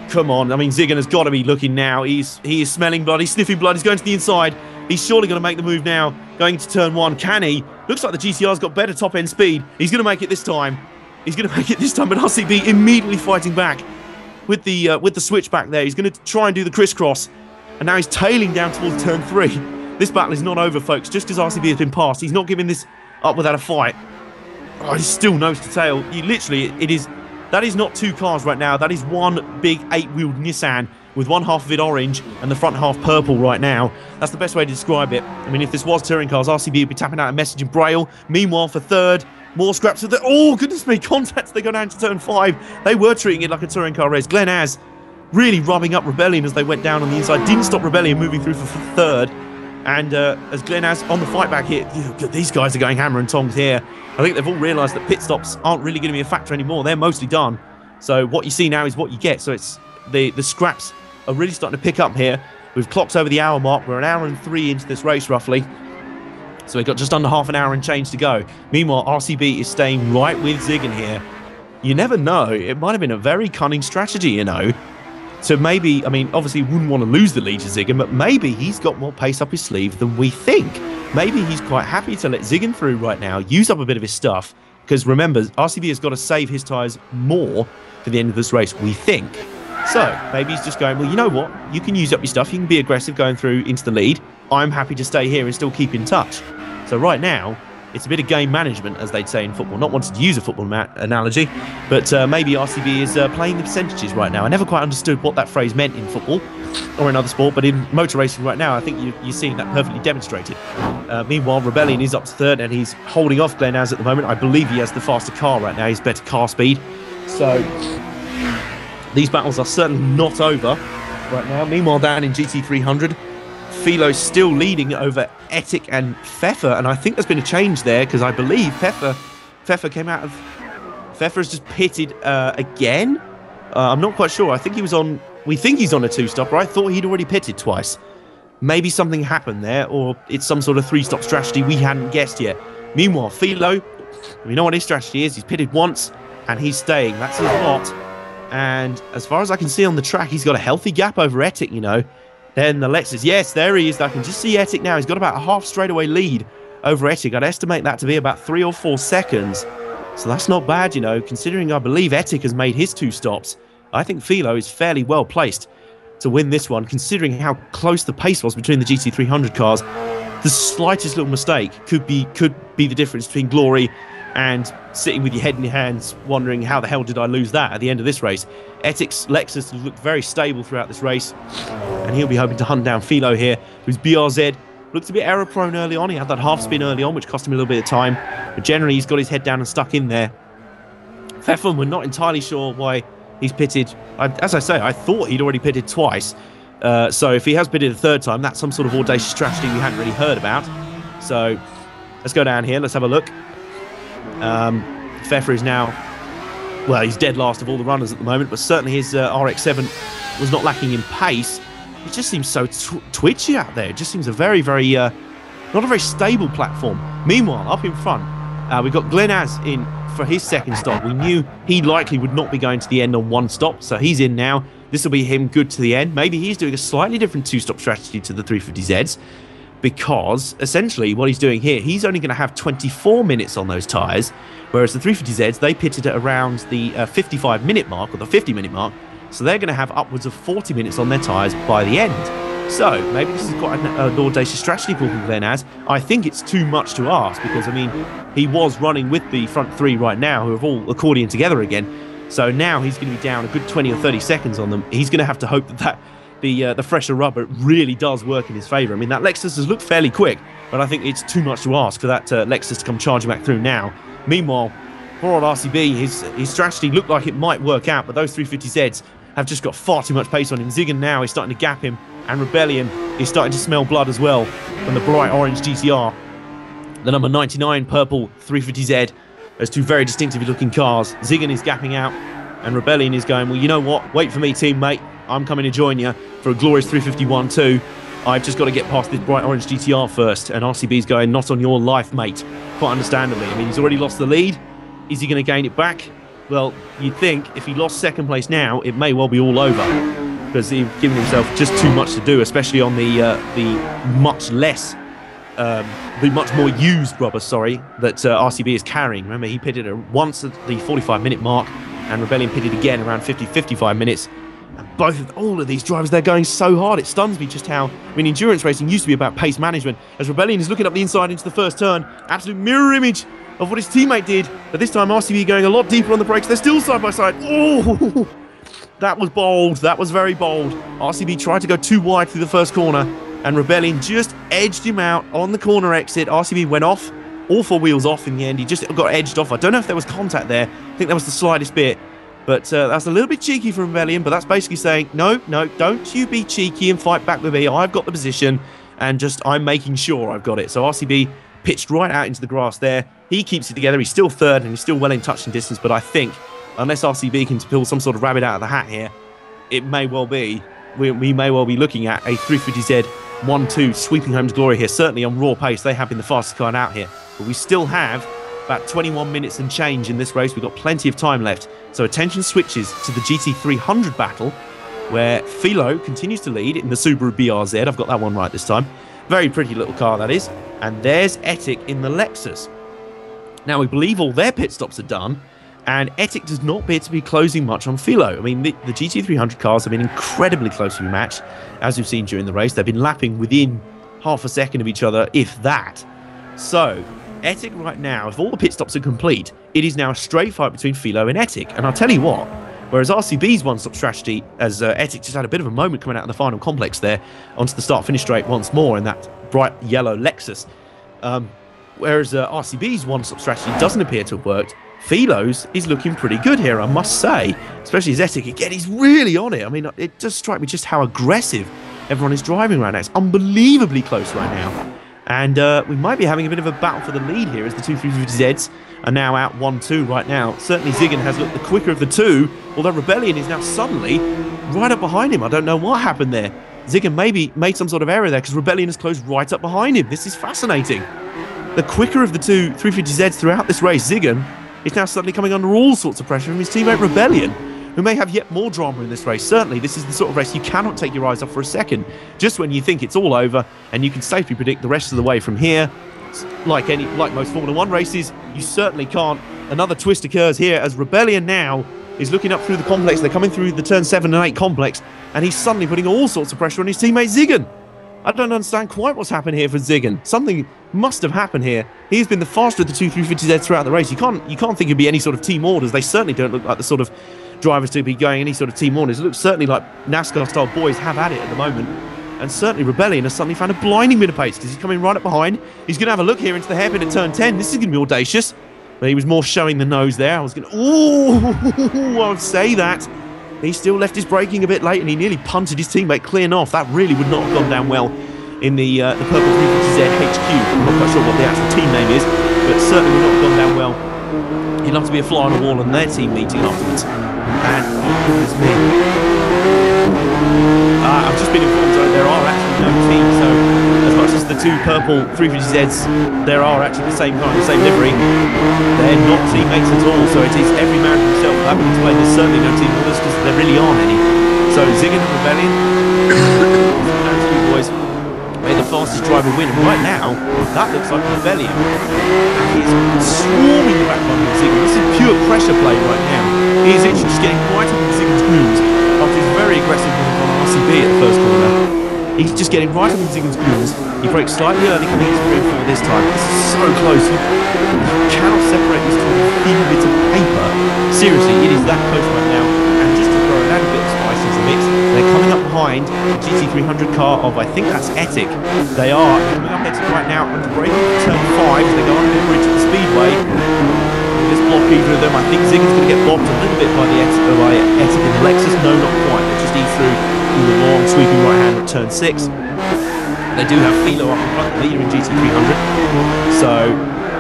Come on, I mean, Ziggin has got to be looking now. He is smelling blood, he's sniffing blood, he's going to the inside. He's surely going to make the move now, going into turn 1. Can he? Looks like the GTR's got better top-end speed. He's going to make it this time. He's going to make it this time, but RCB immediately fighting back with the switchback there. He's going to try and do the crisscross, and now he's tailing down towards turn 3. This battle is not over, folks. Just as RCB has been passed, he's not giving this up without a fight. Oh, he's still nose to tail. That is not 2 cars right now. That is one big 8-wheeled Nissan with one half of it orange and the front half purple right now. That's the best way to describe it. I mean, if this was touring cars, RCB would be tapping out a message in Braille. Meanwhile, for third, more scraps of the... Oh, goodness me, contact. They go down to turn 5. They were treating it like a touring car race. Glenn Az really rubbing up Rebellion as they went down on the inside. Didn't stop Rebellion moving through for third. And as Glenn Az on the fight back here, these guys are going hammer and tongs here. I think they've all realised that pit stops aren't really going to be a factor anymore. They're mostly done. So what you see now is what you get. So it's the scraps are really starting to pick up here. We've clocked over the hour mark. We're an hour and 3 into this race, roughly. So we've got just under half an hour and change to go. Meanwhile, RCB is staying right with Ziggin here. You never know. It might have been a very cunning strategy, you know. So maybe, I mean, obviously he wouldn't want to lose the lead to Ziggin, but maybe he's got more pace up his sleeve than we think. Maybe he's quite happy to let Ziggin through right now, use up a bit of his stuff. Because remember, RCB has got to save his tyres more for the end of this race, we think. So maybe he's just going, well, you know what? You can use up your stuff. You can be aggressive going through into the lead. I'm happy to stay here and still keep in touch. So right now, it's a bit of game management, as they'd say in football. Not wanting to use a football analogy, but maybe RCB is playing the percentages right now. I never quite understood what that phrase meant in football or in other sport, but in motor racing right now, I think you're seeing that perfectly demonstrated. Meanwhile, Rebellion is up to third, and he's holding off Glenn Az at the moment. I believe he has the faster car right now. He's better car speed. So these battles are certainly not over right now. Meanwhile, down in GT300, Philo's still leading over Etik and Pfeffer, and I think there's been a change there because I believe Pfeffer came out of... Pfeffer has just pitted again. I'm not quite sure. I think he was on... We think he's on a 2-stopper. I thought he'd already pitted twice. Maybe something happened there, or it's some sort of 3-stop strategy we hadn't guessed yet. Meanwhile, Philo, we know what his strategy is. He's pitted once, and he's staying. That's his lot. And as far as I can see on the track, he's got a healthy gap over Etik, you know. Then the Lexus, yes, there he is. I can just see Etik now. He's got about a half straightaway lead over Etik. I'd estimate that to be about 3 or 4 seconds. So that's not bad, you know, considering I believe Etik has made his 2 stops. I think Philo is fairly well placed to win this one, considering how close the pace was between the GT300 cars. The slightest little mistake could be the difference between glory and sitting with your head in your hands, wondering how the hell did I lose that at the end of this race. Etik's Lexus has looked very stable throughout this race, and he'll be hoping to hunt down Philo here, whose BRZ looked a bit error-prone early on. He had that half-spin early on, which cost him a little bit of time, but generally he's got his head down and stuck in there. Pfeffer, we're not entirely sure why he's pitted. As I say, I thought he'd already pitted twice, so if he has pitted a 3rd time, that's some sort of audacious strategy we hadn't really heard about. So let's go down here, let's have a look. Pfeffer is now, well, he's dead last of all the runners at the moment, but certainly his RX-7 was not lacking in pace. It just seems so twitchy out there. It just seems a very, very, not a very stable platform. Meanwhile, up in front, we've got Glenn Az in for his 2nd stop. We knew he likely would not be going to the end on 1 stop, so he's in now. This will be him good to the end. Maybe he's doing a slightly different 2-stop strategy to the 350Zs, because essentially what he's doing here, he's only going to have 24 minutes on those tyres, whereas the 350Zs, they pitted at around the 55-minute mark, or the 50-minute mark, so they're going to have upwards of 40 minutes on their tyres by the end. So maybe this is quite an audacious strategy for Glenn Az. I think it's too much to ask, because, I mean, he was running with the front 3 right now, who have all accordion together again, so now he's going to be down a good 20 or 30 seconds on them. He's going to have to hope that the fresher rubber really does work in his favour. I mean, that Lexus has looked fairly quick, but I think it's too much to ask for that Lexus to come charging back through now. Meanwhile, poor old RCB, his strategy looked like it might work out, but those 350Zs have just got far too much pace on him. Ziggin now is starting to gap him, and Rebellion is starting to smell blood as well from the bright orange GTR. The number 99 purple 350Z, those 2 very distinctively looking cars. Ziggin is gapping out, and Rebellion is going, well, you know what? Wait for me, teammate. I'm coming to join you for a glorious 351 too. I've just got to get past this bright orange GTR first. And RCB's going, not on your life, mate. Quite understandably. I mean, he's already lost the lead. Is he going to gain it back? Well, you'd think if he lost 2nd place now, it may well be all over, because he's given himself just too much to do, especially on the much more used rubber, that RCB is carrying. Remember, he pitted once at the 45-minute mark, and Rebellion pitted again around 55 minutes. And all of these drivers, they're going so hard. It stuns me just how, I mean, endurance racing used to be about pace management. As Rebellion is looking up the inside into the 1st turn, absolute mirror image of what his teammate did. But this time, RCB going a lot deeper on the brakes. They're still side by side. Oh, That was bold. That was very bold. RCB tried to go too wide through the first corner, and Rebellion just edged him out on the corner exit. RCB went off, all four wheels off in the end. He just got edged off. I don't know if there was contact there. I think that was the slightest bit. But that's a little bit cheeky from Rebellion, but that's basically saying, no, don't you be cheeky and fight back with me. I've got the position, and just I'm making sure I've got it. So RCB pitched right out into the grass there. He keeps it together. He's still third, and he's still well in touch and distance, but I think unless RCB can pull some sort of rabbit out of the hat here, it may well be, we may well be looking at a 350Z 1-2 sweeping home to glory here. Certainly on raw pace, they have been the fastest car out here. But we still have about 21 minutes and change in this race. We've got plenty of time left. So attention switches to the GT300 battle, where Philo continues to lead in the Subaru BRZ. I've got that one right this time. Very pretty little car, that is. And there's Etik in the Lexus. Now, we believe all their pit stops are done, and Etik does not appear to be closing much on Philo. I mean, the GT300 cars have been incredibly closely matched, as we've seen during the race. They've been lapping within half a second of each other, if that. So, Etik right now, if all the pit stops are complete, it is now a straight fight between Philo and Etik. And I'll tell you what, whereas RCB's one-stop strategy, as Etik just had a bit of a moment coming out of the final complex there, onto the start-finish straight once more in that bright yellow Lexus. Whereas RCB's one-stop strategy doesn't appear to have worked, Philo's is looking pretty good here, I must say. Especially as Etik, again, he's really on it. I mean, it does strike me just how aggressive everyone is driving right now. It's unbelievably close right now. And we might be having a bit of a battle for the lead here as the two 350Zs are now out 1-2 right now. Certainly Ziggin has looked the quicker of the two, although Rebellion is now suddenly right up behind him. I don't know what happened there. Ziggin maybe made some sort of error there because Rebellion has closed right up behind him. This is fascinating. The quicker of the two 350Zs throughout this race, Ziggin, is now suddenly coming under all sorts of pressure from his teammate Rebellion, who may have yet more drama in this race. Certainly, this is the sort of race you cannot take your eyes off for a second. Just when you think it's all over, and you can safely predict the rest of the way from here. Like most Formula 1 races, you certainly can't. Another twist occurs here as Rebellion now is looking up through the complex. They're coming through the turn 7 and 8 complex, and he's suddenly putting all sorts of pressure on his teammate Ziggin. I don't understand quite what's happened here for Ziggin. Something must have happened here. He's been the faster of the two 350Zs throughout the race. You can't think it'd be any sort of team orders. They certainly don't look like the sort of drivers to be going any sort of team orders. It looks certainly like NASCAR-style boys have at it at the moment. And certainly Rebellion has suddenly found a blinding bit of pace because he's coming right up behind. He's going to have a look here into the hairpin at turn 10. This is going to be audacious. But he was more showing the nose there. I was going to... Ooh, I would say that. He still left his braking a bit late and he nearly punted his teammate clean off. That really would not have gone down well in the purple 350Z HQ. I'm not quite sure what the actual team name is, but certainly would not have gone down well. He'd love to be a fly on the wall on their team meeting afterwards. And, goodness me. I've just been informed that there are actually no teams, so as much as the two purple 350Zs, there are actually the same car, the same livery, they're not teammates at all, so it is every man for himself. That would explain there's certainly no team orders because there really aren't any. So Ziggin and Rebellion, those two boys, may the fastest driver win. And right now, that looks like Rebellion. And he's swarming the back line with Ziggin. This is pure pressure play right now. He's just getting right up in Ziggin's grooves after his very aggressive move on RCB at the first corner. He's just getting right up in Ziggin's grooves. He brakes slightly early coming into the forward this time. This is so close. You cannot separate these two thin bits of paper. Seriously, it is that close right now. And just to throw a little bit of spice into the mix, they're coming up behind the GT300 car of, I think that's Etik. They are coming up Etik right now and braking for turn 5 as they go under the bridge at the speedway. Just block either of them. I think Ziggin's going to get blocked a little bit by Etik in the Lexus. No, not quite. They just ease through the long sweeping right hand at turn 6. They do have Philo up in front, the leader in GT300. So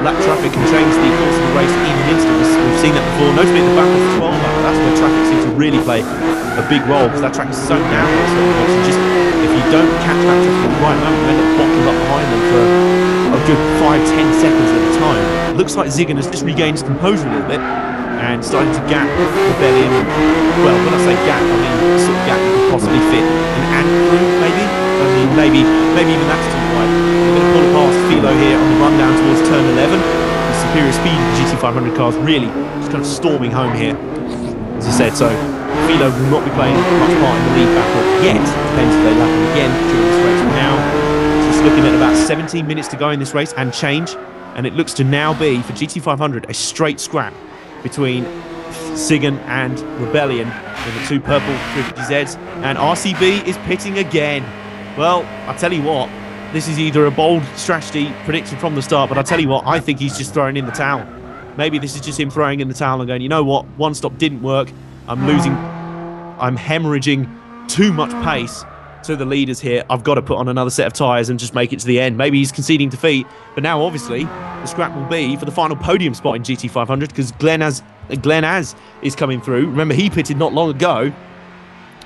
lap traffic can change the course of the race in an instant. We've seen that before. Notably at the back of the 12 lap, that's where traffic seems to really play a big role because that track is so narrow. So just if you don't catch that traffic at the right moment, you end up bottled up behind them for a good 5-10 seconds at a time. It looks like Ziggin has just regained his composure a little bit and starting to gap Rebellion. Well, when I say gap, I mean the sort of gap you could possibly fit an ant through, maybe. I mean, maybe even that's too wide. We're going to pull it past Philo here on the run down towards turn 11. The superior speed of the GT500 cars really just kind of storming home here, as I said. So Philo will not be playing much part in the lead battle yet. Depends if they lap him again during this race. Now, just looking at about 17 minutes to go in this race and change. And it looks to now be, for GT500, a straight scrap between Ziggin and Rebellion in the two purple 350Zs, and RCB is pitting again. Well, I'll tell you what, this is either a bold strategy predicted from the start, but I'll tell you what, I think he's just throwing in the towel. Maybe this is just him throwing in the towel and going, you know what, one stop didn't work, I'm hemorrhaging too much pace to the leaders here. I've got to put on another set of tyres and just make it to the end. Maybe he's conceding defeat, but now obviously the scrap will be for the final podium spot in GT500 because Glenn Az is coming through. Remember, he pitted not long ago,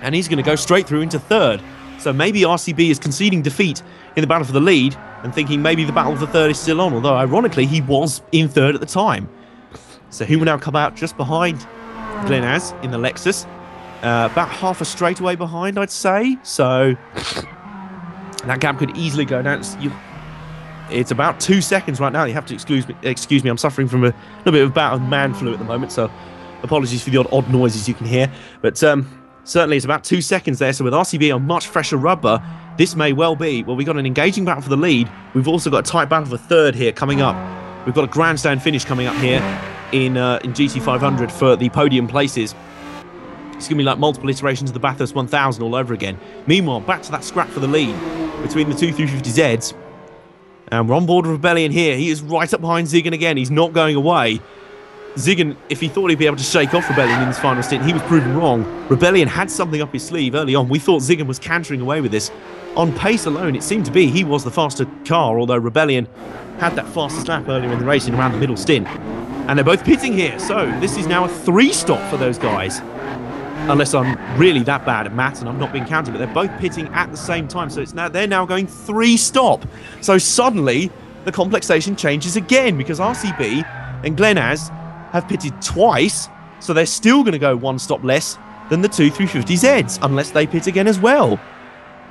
and he's going to go straight through into third. So maybe RCB is conceding defeat in the battle for the lead and thinking maybe the battle for the third is still on, although ironically he was in third at the time. So he will now come out just behind Glenn Az in the Lexus. About half a straightaway behind, I'd say. So that gap could easily go down. It's about 2 seconds right now. You have to excuse me. I'm suffering from a little bit of a bout of man flu at the moment, so apologies for the odd noises you can hear. But certainly it's about 2 seconds there. So with RCB on much fresher rubber, this may well be. Well, we've got an engaging battle for the lead. We've also got a tight battle for third here coming up. We've got a grandstand finish coming up here in GT500 for the podium places. It's going to be like multiple iterations of the Bathurst 1000 all over again. Meanwhile, back to that scrap for the lead between the two 350Zs. And we're on board with Rebellion here. He is right up behind Ziggin again. He's not going away. Ziggin, if he thought he'd be able to shake off Rebellion in his final stint, he was proven wrong. Rebellion had something up his sleeve early on. We thought Ziggin was cantering away with this. On pace alone, it seemed to be he was the faster car, although Rebellion had that fastest lap earlier in the race in around the middle stint. And they're both pitting here, so this is now a 3-stop for those guys. Unless I'm really that bad at maths and I'm not being counted, but they're both pitting at the same time, so they're now going 3-stop. So suddenly the complex station changes again because RCB and Glenn Az have pitted twice, so they're still going to go 1 stop less than the two 350Zs unless they pit again as well.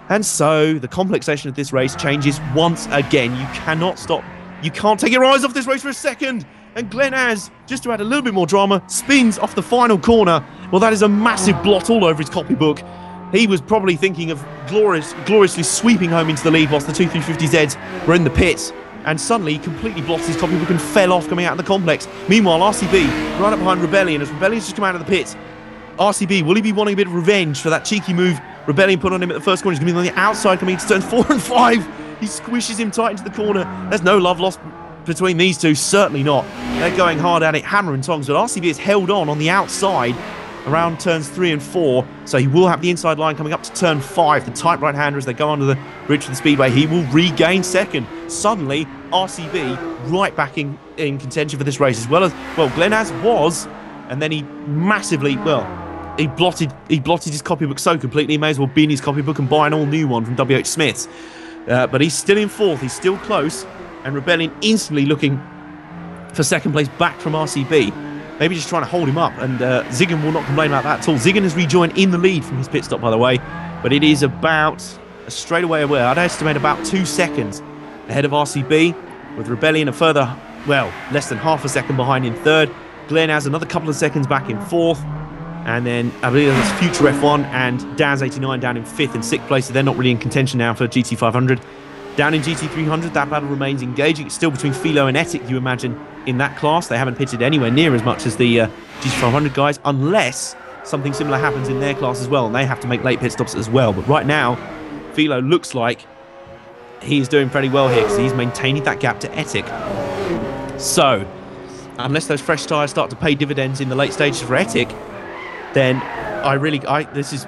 And so the complex station of this race changes once again. You cannot stop. You can't take your eyes off this race for a second. And Glenn Az, just to add a little bit more drama, spins off the final corner. Well, that is a massive blot all over his copybook. He was probably thinking of gloriously sweeping home into the lead whilst the two 350Zs were in the pits. And suddenly he completely blots his copybook and fell off coming out of the complex. Meanwhile, RCB right up behind Rebellion as Rebellion's just come out of the pits. RCB, will he be wanting a bit of revenge for that cheeky move Rebellion put on him at the first corner? He's going to be on the outside coming into turns 4 and 5. He squishes him tight into the corner. There's no love lost between these two, certainly not. They're going hard at it, hammer and tongs, but RCB is held on the outside around turns 3 and 4, so he will have the inside line coming up to turn 5. The tight right-hander as they go under the bridge for the speedway, he will regain second. Suddenly, RCB right back in contention for this race, as well as, well, Glenn Az was, and then he massively, well, he blotted his copybook so completely, he may as well be in his copybook and buy an all-new one from WH Smith's. But he's still in 4th, he's still close, and Rebellion instantly looking for second place back from RCB. Maybe just trying to hold him up, and Ziggin will not complain about that at all. Ziggin has rejoined in the lead from his pit stop, by the way, but it is about a straightaway away. I'd estimate about 2 seconds ahead of RCB, with Rebellion a further, well, less than half a second behind in 3rd. Glenn has another couple of seconds back in 4th, and then I believe that's Future F1 and Daz89 down in 5th and 6th place, so they're not really in contention now for GT500. Down in GT300, that battle remains engaging. It's still between Philo and Etic, you imagine, in that class. They haven't pitted anywhere near as much as the GT500 guys, unless something similar happens in their class as well, and they have to make late pit stops as well. But right now, Philo looks like he's doing pretty well here because he's maintaining that gap to Etic. So, unless those fresh tyres start to pay dividends in the late stages for Etic, then this is...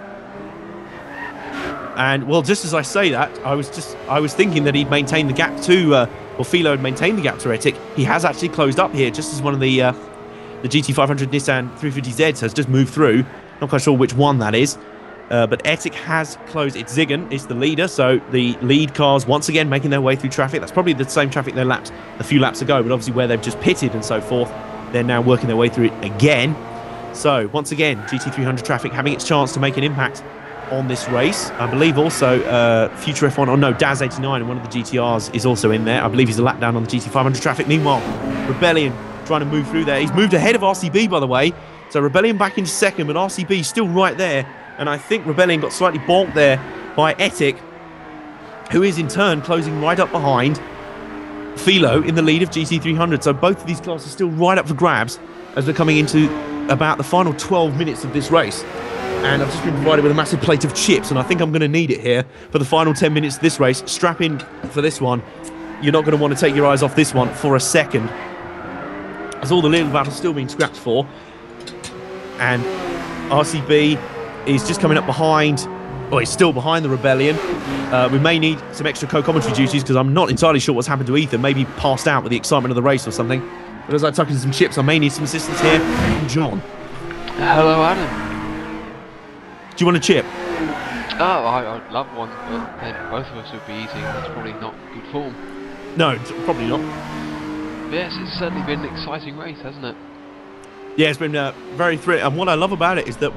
And, well, just as I say that, I was thinking that he'd maintain the gap to, or Philo had maintained the gap to Etic. He has actually closed up here, just as one of the GT500 Nissan 350Zs has just moved through. Not quite sure which one that is. But Etic has closed. It's Ziggin, it's the leader, so the lead cars once again making their way through traffic. That's probably the same traffic they lapped a few laps ago, but obviously where they've just pitted and so forth, they're now working their way through it again. So, once again, GT300 traffic having its chance to make an impact on this race. I believe also Future F1, oh no, Daz89 and one of the GTRs is also in there. I believe he's a lap down on the GT500 traffic. Meanwhile, Rebellion trying to move through there. He's moved ahead of RCB, by the way. So Rebellion back into second, but RCB still right there. And I think Rebellion got slightly balked there by Etic, who is in turn closing right up behind Philo in the lead of GT300. So both of these classes still right up for grabs as we're coming into about the final 12 minutes of this race. And I've just been provided with a massive plate of chips, and I think I'm going to need it here for the final 10 minutes of this race. Strap in for this one. You're not going to want to take your eyes off this one for a second, as all the little battles still being scrapped for. And RCB is just coming up behind. Oh, he's still behind the Rebellion. We may need some extra co-commentary duties because I'm not entirely sure what's happened to Ethan. Maybe passed out with the excitement of the race or something. But as I tuck in some chips, I may need some assistance here from John. Hello, Adam. Do you want a chip? Oh, I'd love one, but then both of us would be eating. That's probably not good form. No, probably not. But yes, it's certainly been an exciting race, hasn't it? Yeah, it's been very thrilling. And what I love about it is that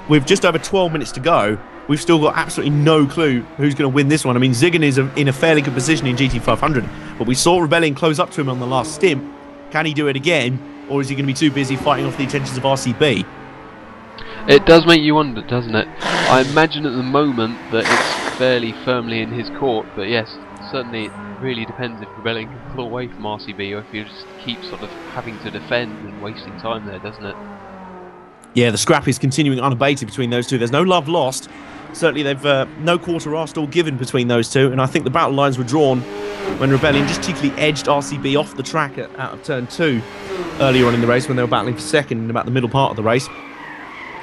with just over 12 minutes to go, we've still got absolutely no clue who's going to win this one. I mean, Ziggin is in a fairly good position in GT500, but we saw Rebellion close up to him on the last stint. Can he do it again, or is he going to be too busy fighting off the attentions of RCB? It does make you wonder, doesn't it? I imagine at the moment that it's fairly firmly in his court, but yes, certainly it really depends if Rebellion can pull away from RCB, or if you just keep sort of having to defend and wasting time there, doesn't it? Yeah, the scrap is continuing unabated between those two. There's no love lost. Certainly they've no quarter arse all given between those two, and I think the battle lines were drawn when Rebellion just cheekily edged RCB off the track out of turn 2 earlier on in the race when they were battling for second in about the middle part of the race.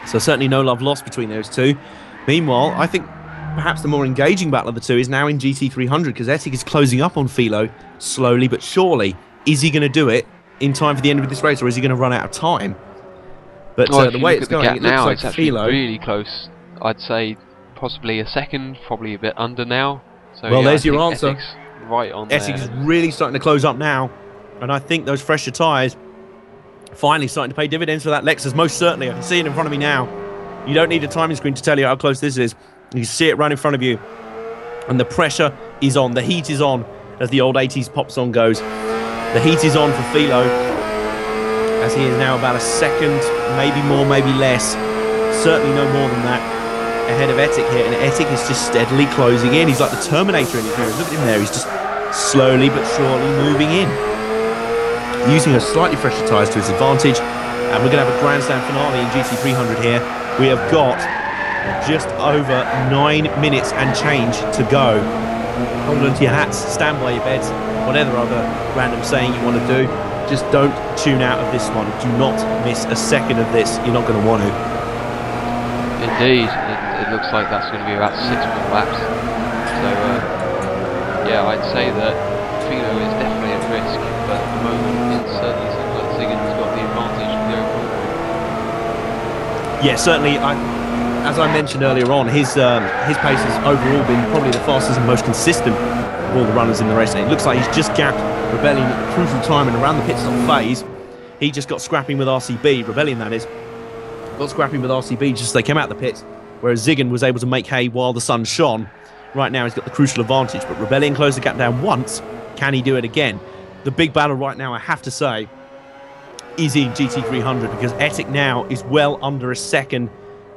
So certainly no love lost between those two. Meanwhile, I think perhaps the more engaging battle of the two is now in GT300 because Ettic is closing up on Philo slowly but surely. Is he going to do it in time for the end of this race, or is he going to run out of time? But the way it's going, it looks like it's actually Philo really close. I'd say possibly a second, probably a bit under now. So well, yeah, there's your answer. Ettic's right on Ettic there. is really starting to close up now, and I think those fresher tyres finally starting to pay dividends for that Lexus. Most certainly, I can see it in front of me now. You don't need a timing screen to tell you how close this is. You see it right in front of you, and the pressure is on. The heat is on, as the old 80s pop song goes. The heat is on for Philo, as he is now about a second, maybe more, maybe less, certainly no more than that, ahead of Ettic here, and Ettic is just steadily closing in. He's like the Terminator in his mirrors. Look at him there, he's just slowly but surely moving in, using a slightly fresher tyres to his advantage, and we're going to have a grandstand finale in GT300 here. We have got just over 9 minutes and change to go. Hold on to your hats, stand by your beds, whatever other random saying you want to do. Just don't tune out of this one. Do not miss a second of this. You're not going to want to. Indeed, it looks like that's going to be about 6 more laps. So, yeah, I'd say that Philo is definitely at risk, but at the moment it certainly seems like Ziggin's got the advantage of the overall. Yeah, certainly. As I mentioned earlier on, his pace has overall been probably the fastest and most consistent of all the runners in the race. And it looks like he's just gapped Rebellion at the crucial time and around the pit stop phase. He just got scrapping with RCB, Rebellion that is, got scrapping with RCB just as they came out of the pits, whereas Ziggin was able to make hay while the sun shone. Right now he's got the crucial advantage, but Rebellion closed the gap down once. Can he do it again? The big battle right now, I have to say, is in GT300 because Ettic now is well under a second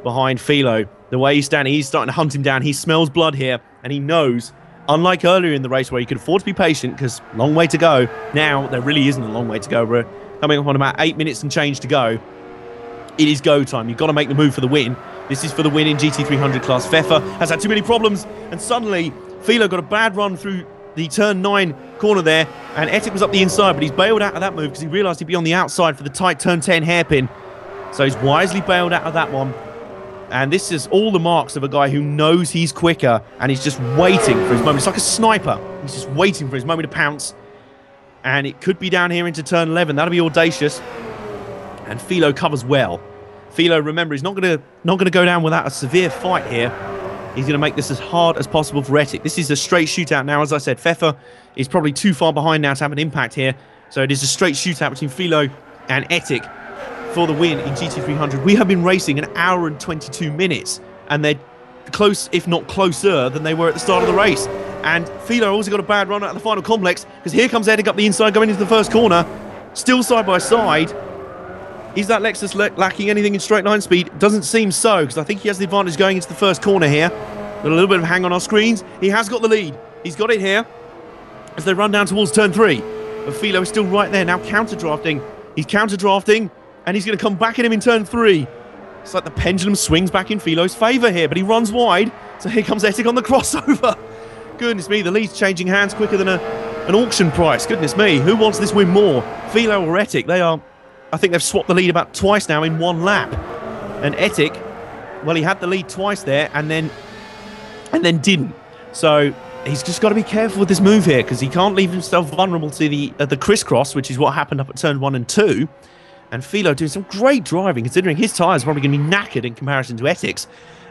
behind Philo. The way he's standing, he's starting to hunt him down. He smells blood here, and he knows, unlike earlier in the race where he could afford to be patient because long way to go, now there really isn't a long way to go. We're coming up on about 8 minutes and change to go. It is go time. You've got to make the move for the win. This is for the win in GT300 class. Pfeffer has had too many problems, and suddenly Philo got a bad run through the turn 9 corner there, and Ettic was up the inside, but he's bailed out of that move because he realised he'd be on the outside for the tight turn 10 hairpin. So he's wisely bailed out of that one. And this is all the marks of a guy who knows he's quicker, and he's just waiting for his moment. It's like a sniper. He's just waiting for his moment to pounce. And it could be down here into turn 11. That'll be audacious. And Philo covers well. Philo, remember, he's not going to go down without a severe fight here. He's going to make this as hard as possible for Ettic. This is a straight shootout now. As I said, Pfeffer is probably too far behind now to have an impact here. So it is a straight shootout between Philo and Ettic for the win in GT300. We have been racing an hour and 22 minutes, and they're close, if not closer, than they were at the start of the race. And Philo also got a bad run out of the final complex, because here comes Ettic up the inside going into the first corner. Still side by side. Is that Lexus lacking anything in straight line speed? Doesn't seem so, because I think he has the advantage going into the first corner here. Got a little bit of hang on our screens. He has got the lead. He's got it here as they run down towards turn 3. But Philo is still right there, now counter-drafting. He's counter-drafting. and he's going to come back at him in turn 3. It's like the pendulum swings back in Philo's favour here, but he runs wide. So here comes Ettic on the crossover. Goodness me, the lead's changing hands quicker than an auction price. Goodness me, who wants this win more? Philo or Ettic? I think they've swapped the lead about twice now in one lap. And Ettic, well, he had the lead twice there and then didn't. So he's just got to be careful with this move here because he can't leave himself vulnerable to the crisscross, which is what happened up at turn 1 and 2. And Philo doing some great driving, considering his tyres are probably going to be knackered in comparison to Ettic's.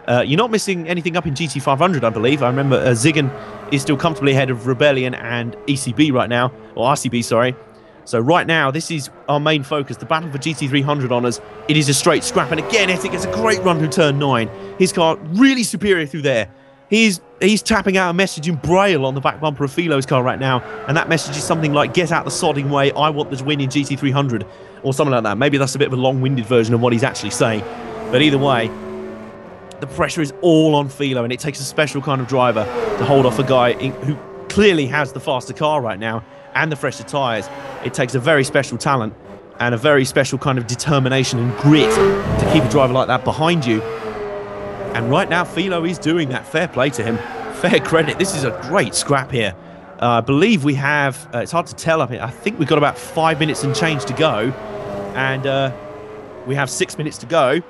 You're not missing anything up in GT500, I believe. I remember Ziggin is still comfortably ahead of Rebellion and ECB right now, or RCB, sorry. So right now, this is our main focus, the battle for GT300 honours. It is a straight scrap, and again, Ettic gets a great run through turn 9. His car really superior through there. He's tapping out a message in Braille on the back bumper of Philo's car right now, and that message is something like, get out the sodding way, I want this win in GT300, or something like that. Maybe that's a bit of a long-winded version of what he's actually saying. But either way, the pressure is all on Philo, and it takes a special kind of driver to hold off a guy who clearly has the faster car right now and the fresher tyres. It takes a very special talent and a very special kind of determination and grit to keep a driver like that behind you. And right now, Philo is doing that. Fair play to him. Fair credit. This is a great scrap here. I believe we have, it's hard to tell, I think we've got about 5 minutes and change to go. And we have 6 minutes to go.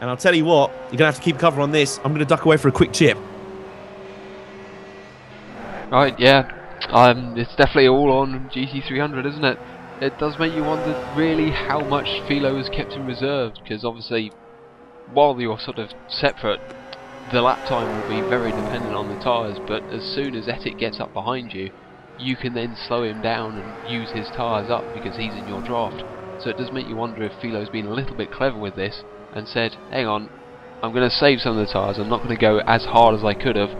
And I'll tell you what, you're going to have to keep cover on this. I'm going to duck away for a quick chip. Right, yeah. It's definitely all on GT300, isn't it? It does make you wonder really how much Philo has kept in reserve, because obviously, while you're sort of separate, the lap time will be very dependent on the tyres, but as soon as Ettic gets up behind you, you can then slow him down and use his tyres up because he's in your draft. So it does make you wonder if Philo's been a little bit clever with this and said, hang on, I'm going to save some of the tyres, I'm not going to go as hard as I could have,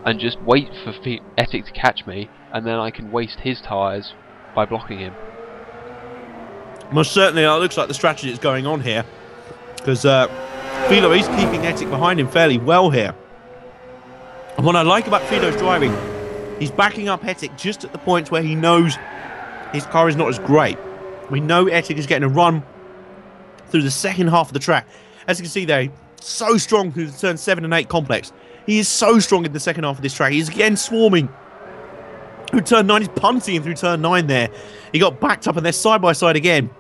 and just wait for Ettic to catch me, and then I can waste his tyres by blocking him. Most certainly, it looks like the strategy is going on here, because Philo is keeping Ettic behind him fairly well here. And what I like about Philo's driving, he's backing up Ettic just at the points where he knows his car is not as great. We know Ettic is getting a run through the second half of the track. As you can see there, he's so strong through the turn 7 and 8 complex. He is so strong in the second half of this track. He's again swarming through turn 9. He's punting through turn 9 there. He got backed up and they're side by side again.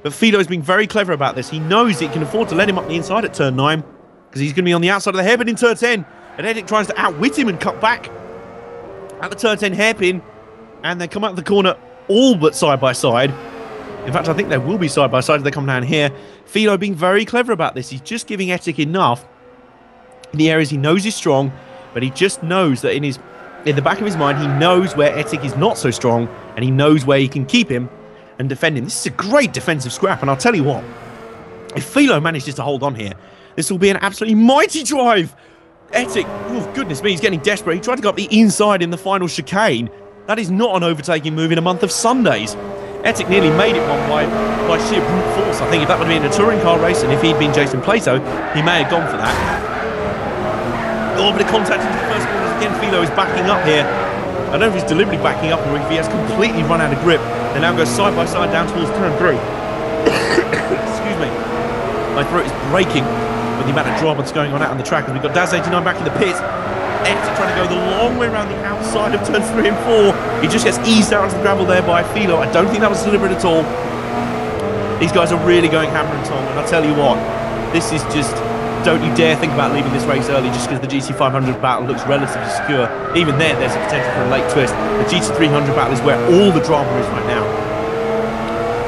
But Philo's being very clever about this. He knows he can afford to let him up the inside at turn 9 because he's going to be on the outside of the hairpin in turn 10. And Ettic tries to outwit him and cut back at the turn 10 hairpin. And they come out of the corner all but side by side. In fact, I think they will be side by side as they come down here. Philo being very clever about this. He's just giving Ettic enough in the areas he knows is strong, but he just knows that in the back of his mind, he knows where Ettic is not so strong, and he knows where he can keep him and defend him. This is a great defensive scrap, and I'll tell you what, if Philo manages to hold on here, this will be an absolutely mighty drive. Ettic, oh goodness me, he's getting desperate. He tried to go up the inside in the final chicane. That is not an overtaking move in a month of Sundays. Ettic nearly made it one by sheer brute force. I think if that would have been a touring car race, and if he'd been Jason Plato, he may have gone for that. Oh, bit of contact into the first corners again. Philo is backing up here. I don't know if he's deliberately backing up or if he has completely run out of grip. They now go side by side down towards turn 3. Excuse me. My throat is breaking with the amount of drama that's going on out on the track. And we've got Daz89 back in the pit. Ettic trying to go the long way around the outside of turns 3 and 4. He just gets eased out onto the gravel there by Philo. I don't think that was deliberate at all. These guys are really going hammer and tong, and I'll tell you what, this is just, don't you dare think about leaving this race early just because the GT500 battle looks relatively secure. Even there's a potential for a late twist. The GT300 battle is where all the drama is right now.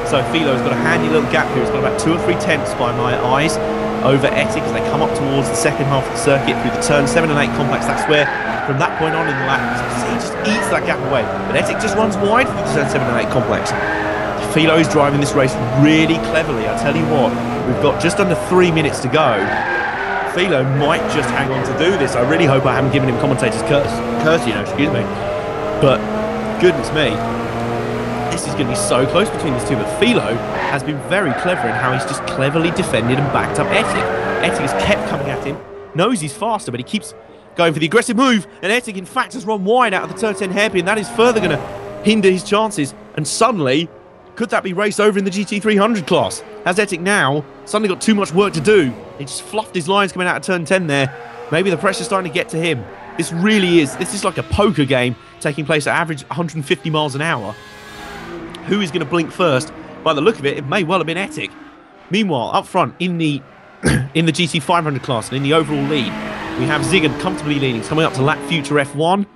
So Philo's got a handy little gap here. He's got about 2 or 3 tenths by my eyes over Ettic as they come up towards the second half of the circuit through the turn 7 and 8 complex. That's where, from that point on in the lap, he just eats that gap away. But Ettic just runs wide through the turn 7 and 8 complex. Philo is driving this race really cleverly. I tell you what, we've got just under 3 minutes to go. Philo might just hang on to do this. I really hope I haven't given him commentator's curse, excuse me. But goodness me, this is going to be so close between these two. But Philo has been very clever in how he's just cleverly defended and backed up Ettic. Ettic has kept coming at him, knows he's faster, but he keeps going for the aggressive move. And Ettic, in fact, has run wide out of the turn 10 hairpin. That is further going to hinder his chances. And suddenly, Could that be raced over in the GT300 class? Has Etik now suddenly got too much work to do? He just fluffed his lines coming out of turn 10 there. Maybe the pressure's starting to get to him. This is like a poker game taking place at average 150 miles an hour. Who is going to blink first? By the look of it, it may well have been Etik. Meanwhile, up front in the in the GT500 class and in the overall lead, we have Ziggin comfortably leading. He's coming up to lap future F1.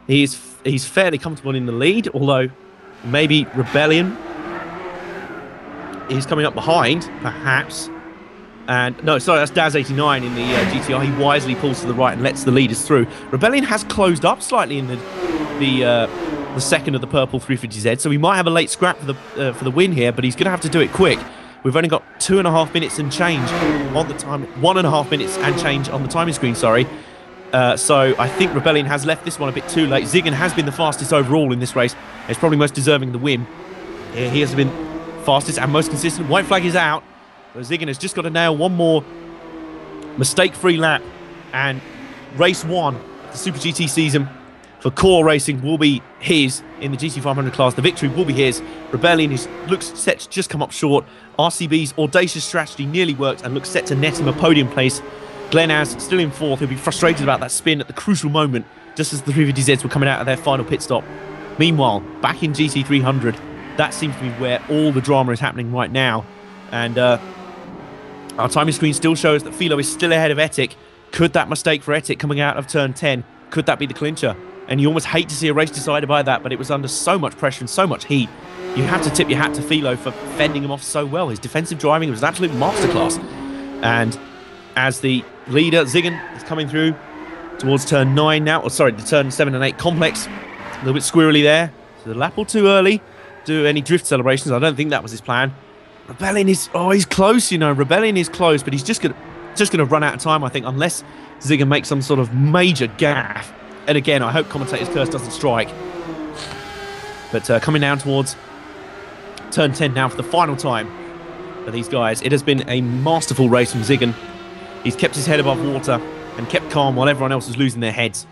He's fairly comfortable in the lead, although maybe Rebellion is coming up behind, perhaps. And no, sorry, that's Daz89 in the GTR. He wisely pulls to the right and lets the leaders through. Rebellion has closed up slightly in the second of the purple 350Z, so we might have a late scrap for the win here, but he's going to have to do it quick. We've only got 2.5 minutes and change on the time, 1.5 minutes and change on the timing screen, sorry. So I think Rebellion has left this one a bit too late. Ziggin has been the fastest overall in this race. He's probably most deserving of the win. He has been fastest and most consistent. White flag is out. So Ziggin has just got to nail one more mistake-free lap. And race 1 of the Super GT season for Core Racing will be his in the GT500 class. The victory will be his. Rebellion looks set to just come up short. RCB's audacious strategy nearly worked and looks set to net him a podium place. Glenaz still in 4th. He'll be frustrated about that spin at the crucial moment, just as the 350Zs were coming out of their final pit stop. Meanwhile, back in GT300, that seems to be where all the drama is happening right now. And our timing screen still shows that Philo is still ahead of Etik. Could that mistake for Etik coming out of turn 10, could that be the clincher? And you almost hate to see a race decided by that, but it was under so much pressure and so much heat. You have to tip your hat to Philo for fending him off so well. His defensive driving was an absolute masterclass. And as the leader, Ziggin, is coming through towards turn 9 now. Or sorry, the turn 7 and 8 complex. A little bit squirrely there. So the lap or two early. Do any drift celebrations. I don't think that was his plan. Rebellion is... Oh, he's close, you know. Rebellion is close, but he's just gonna run out of time, I think, unless Ziggin makes some sort of major gaffe. And again, I hope commentator's curse doesn't strike. But coming down towards turn 10 now for the final time for these guys. It has been a masterful race from Ziggin. He's kept his head above water and kept calm while everyone else was losing their heads.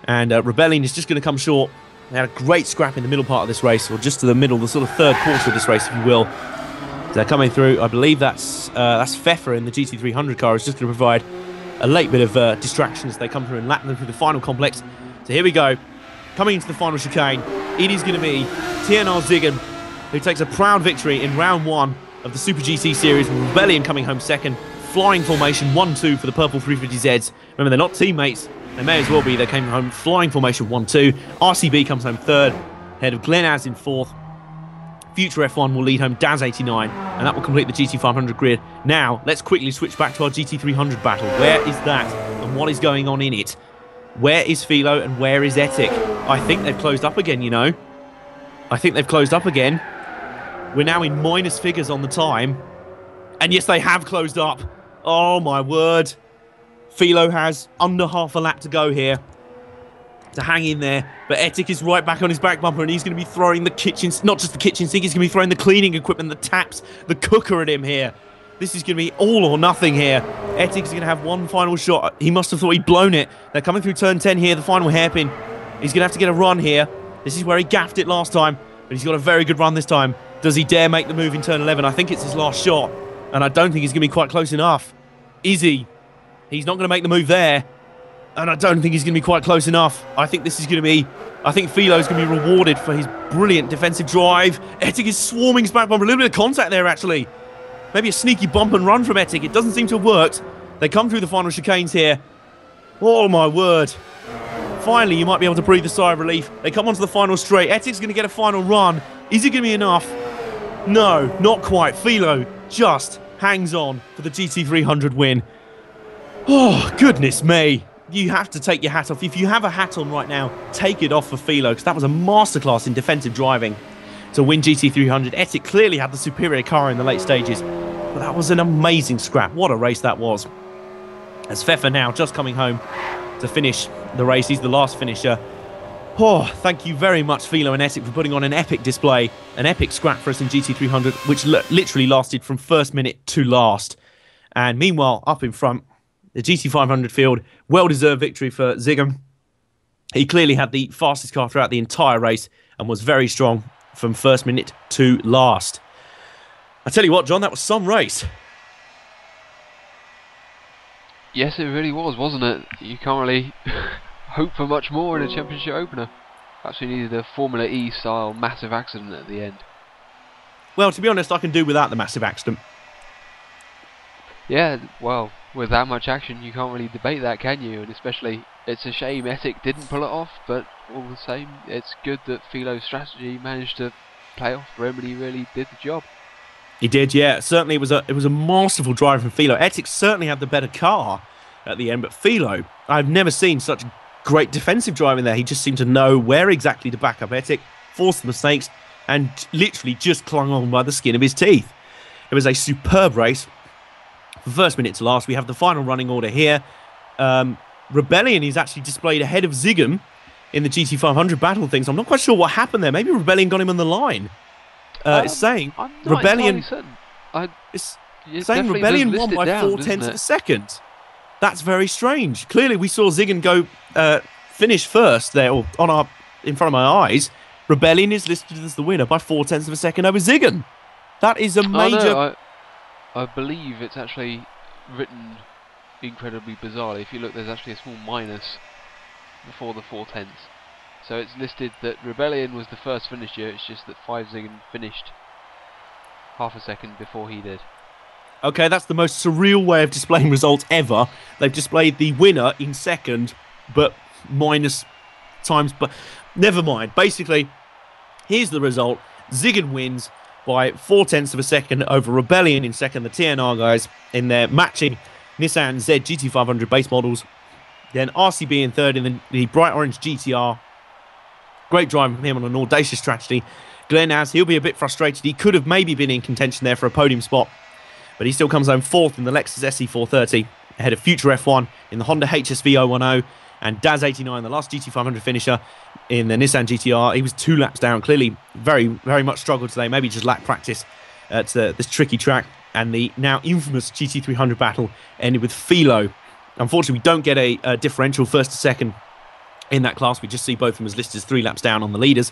And Rebellion is just going to come short. They had a great scrap in the middle part of this race, or just to the middle, the sort of third quarter of this race, if you will. They're coming through. I believe that's Pfeffer in the GT300 car is just going to provide a late bit of distraction as they come through and lap them through the final complex. So here we go. Coming into the final chicane, it is going to be TNR Ziggin, who takes a proud victory in round 1 of the Super GT Series, with Rebellion coming home second. Flying formation 1-2 for the purple 350Zs. Remember, they're not teammates. They may as well be. They came home flying formation 1-2. RCB comes home third, ahead of Glenaz in 4th. Future F1 will lead home Daz89, and that will complete the GT500 grid. Now, let's quickly switch back to our GT300 battle. Where is that, and what is going on in it? Where is Philo, and where is Etik? I think they've closed up again, you know. I think they've closed up again. We're now in minus figures on the time. And yes, they have closed up. Oh, my word. Philo has under half a lap to go here to hang in there. But Etik is right back on his back bumper, and he's going to be throwing the kitchen, not just the kitchen sink, he's going to be throwing the cleaning equipment, the taps, the cooker at him here. This is going to be all or nothing here. Etik is going to have one final shot. He must have thought he'd blown it. They're coming through turn 10 here, the final hairpin. He's going to have to get a run here. This is where he gaffed it last time, but he's got a very good run this time. Does he dare make the move in turn 11? I think it's his last shot, and I don't think he's going to be quite close enough. Is he? He's not going to make the move there, and I don't think he's going to be quite close enough. I think this is going to be... I think Philo's going to be rewarded for his brilliant defensive drive. Etik is swarming his back bumper. A little bit of contact there, actually. Maybe a sneaky bump and run from Etik. It doesn't seem to have worked. They come through the final chicanes here. Oh, my word. Finally, you might be able to breathe a sigh of relief. They come onto the final straight. Etik's going to get a final run. Is it going to be enough? No, not quite. Philo just hangs on for the GT300 win. Oh, goodness me. You have to take your hat off. If you have a hat on right now, take it off for Philo, because that was a masterclass in defensive driving to win GT300. Etik clearly had the superior car in the late stages, but that was an amazing scrap. What a race that was. As Pfeffer now just coming home to finish the race. He's the last finisher. Oh, thank you very much, Philo and Etik, for putting on an epic display, an epic scrap for us in GT300, which literally lasted from first minute to last. And meanwhile, up in front, the GT500 field, well-deserved victory for Ziggin. He clearly had the fastest car throughout the entire race and was very strong from first minute to last. I tell you what, John, that was some race. Yes, it really was, wasn't it? You can't really hope for much more in a championship opener. Actually needed a Formula E style massive accident at the end. Well, to be honest, I can do without the massive accident. Yeah, well, with that much action, you can't really debate that, can you? And especially, it's a shame Ethic didn't pull it off, but all the same, it's good that Philo's strategy managed to play off for him, and he really did the job. He did, yeah. Certainly, it was a masterful drive from Philo. Ethic certainly had the better car at the end, but Philo, I've never seen such great defensive driving there. He just seemed to know where exactly to back up Ethic, force the mistakes, and literally just clung on by the skin of his teeth. It was a superb race. From first minute to last, we have the final running order here. Rebellion is actually displayed ahead of Ziggum in the GT500 battle things. I'm not quite sure what happened there. Maybe Rebellion got him on the line. It's saying I'm not Rebellion. It's saying Rebellion won by 4/10 of a second. That's very strange. Clearly, we saw Ziggum go finish first there, or in front of my eyes. Rebellion is listed as the winner by 4/10 of a second over Ziggum. That is a major. Oh, no, I believe it's actually written incredibly bizarrely. If you look, there's actually a small minus before the 4/10. So it's listed that Rebellion was the first finisher. It's just that 5 Ziggum finished half a second before he did. Okay, that's the most surreal way of displaying results ever. They've displayed the winner in second, but minus times. But never mind. Basically, here's the result. Ziggum wins by 4/10 of a second over Rebellion in second. The TNR guys in their matching Nissan Z GT500 base models. Then RCB in third in the bright orange GTR. Great driving from him on an audacious strategy. Glenn has, he'll be a bit frustrated. He could have maybe been in contention there for a podium spot, but he still comes home fourth in the Lexus SE430, ahead of Future F1 in the Honda HSV 010, and Daz89, the last GT500 finisher in the Nissan GTR. He was 2 laps down, clearly very, very much struggled today, maybe just lacked practice at this tricky track. And the now infamous GT300 battle ended with Philo. Unfortunately, we don't get a differential first to second in that class. We just see both of them as listed as 3 laps down on the leaders.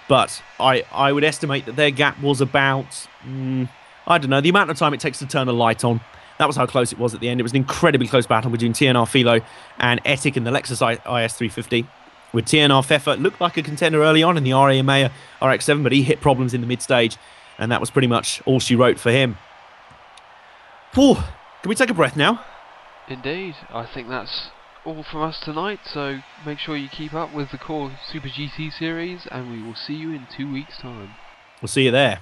But I would estimate that their gap was about, I don't know, the amount of time it takes to turn a light on. That was how close it was at the end. It was an incredibly close battle between TNR Philo and Ethic in the Lexus IS350. With TNR Pfeffer, looked like a contender early on in the RAMA RX-7, but he hit problems in the mid-stage, and that was pretty much all she wrote for him. Whew. Can we take a breath now? Indeed. I think that's all from us tonight, so make sure you keep up with the core Super GT series, and we will see you in 2 weeks' time. We'll see you there.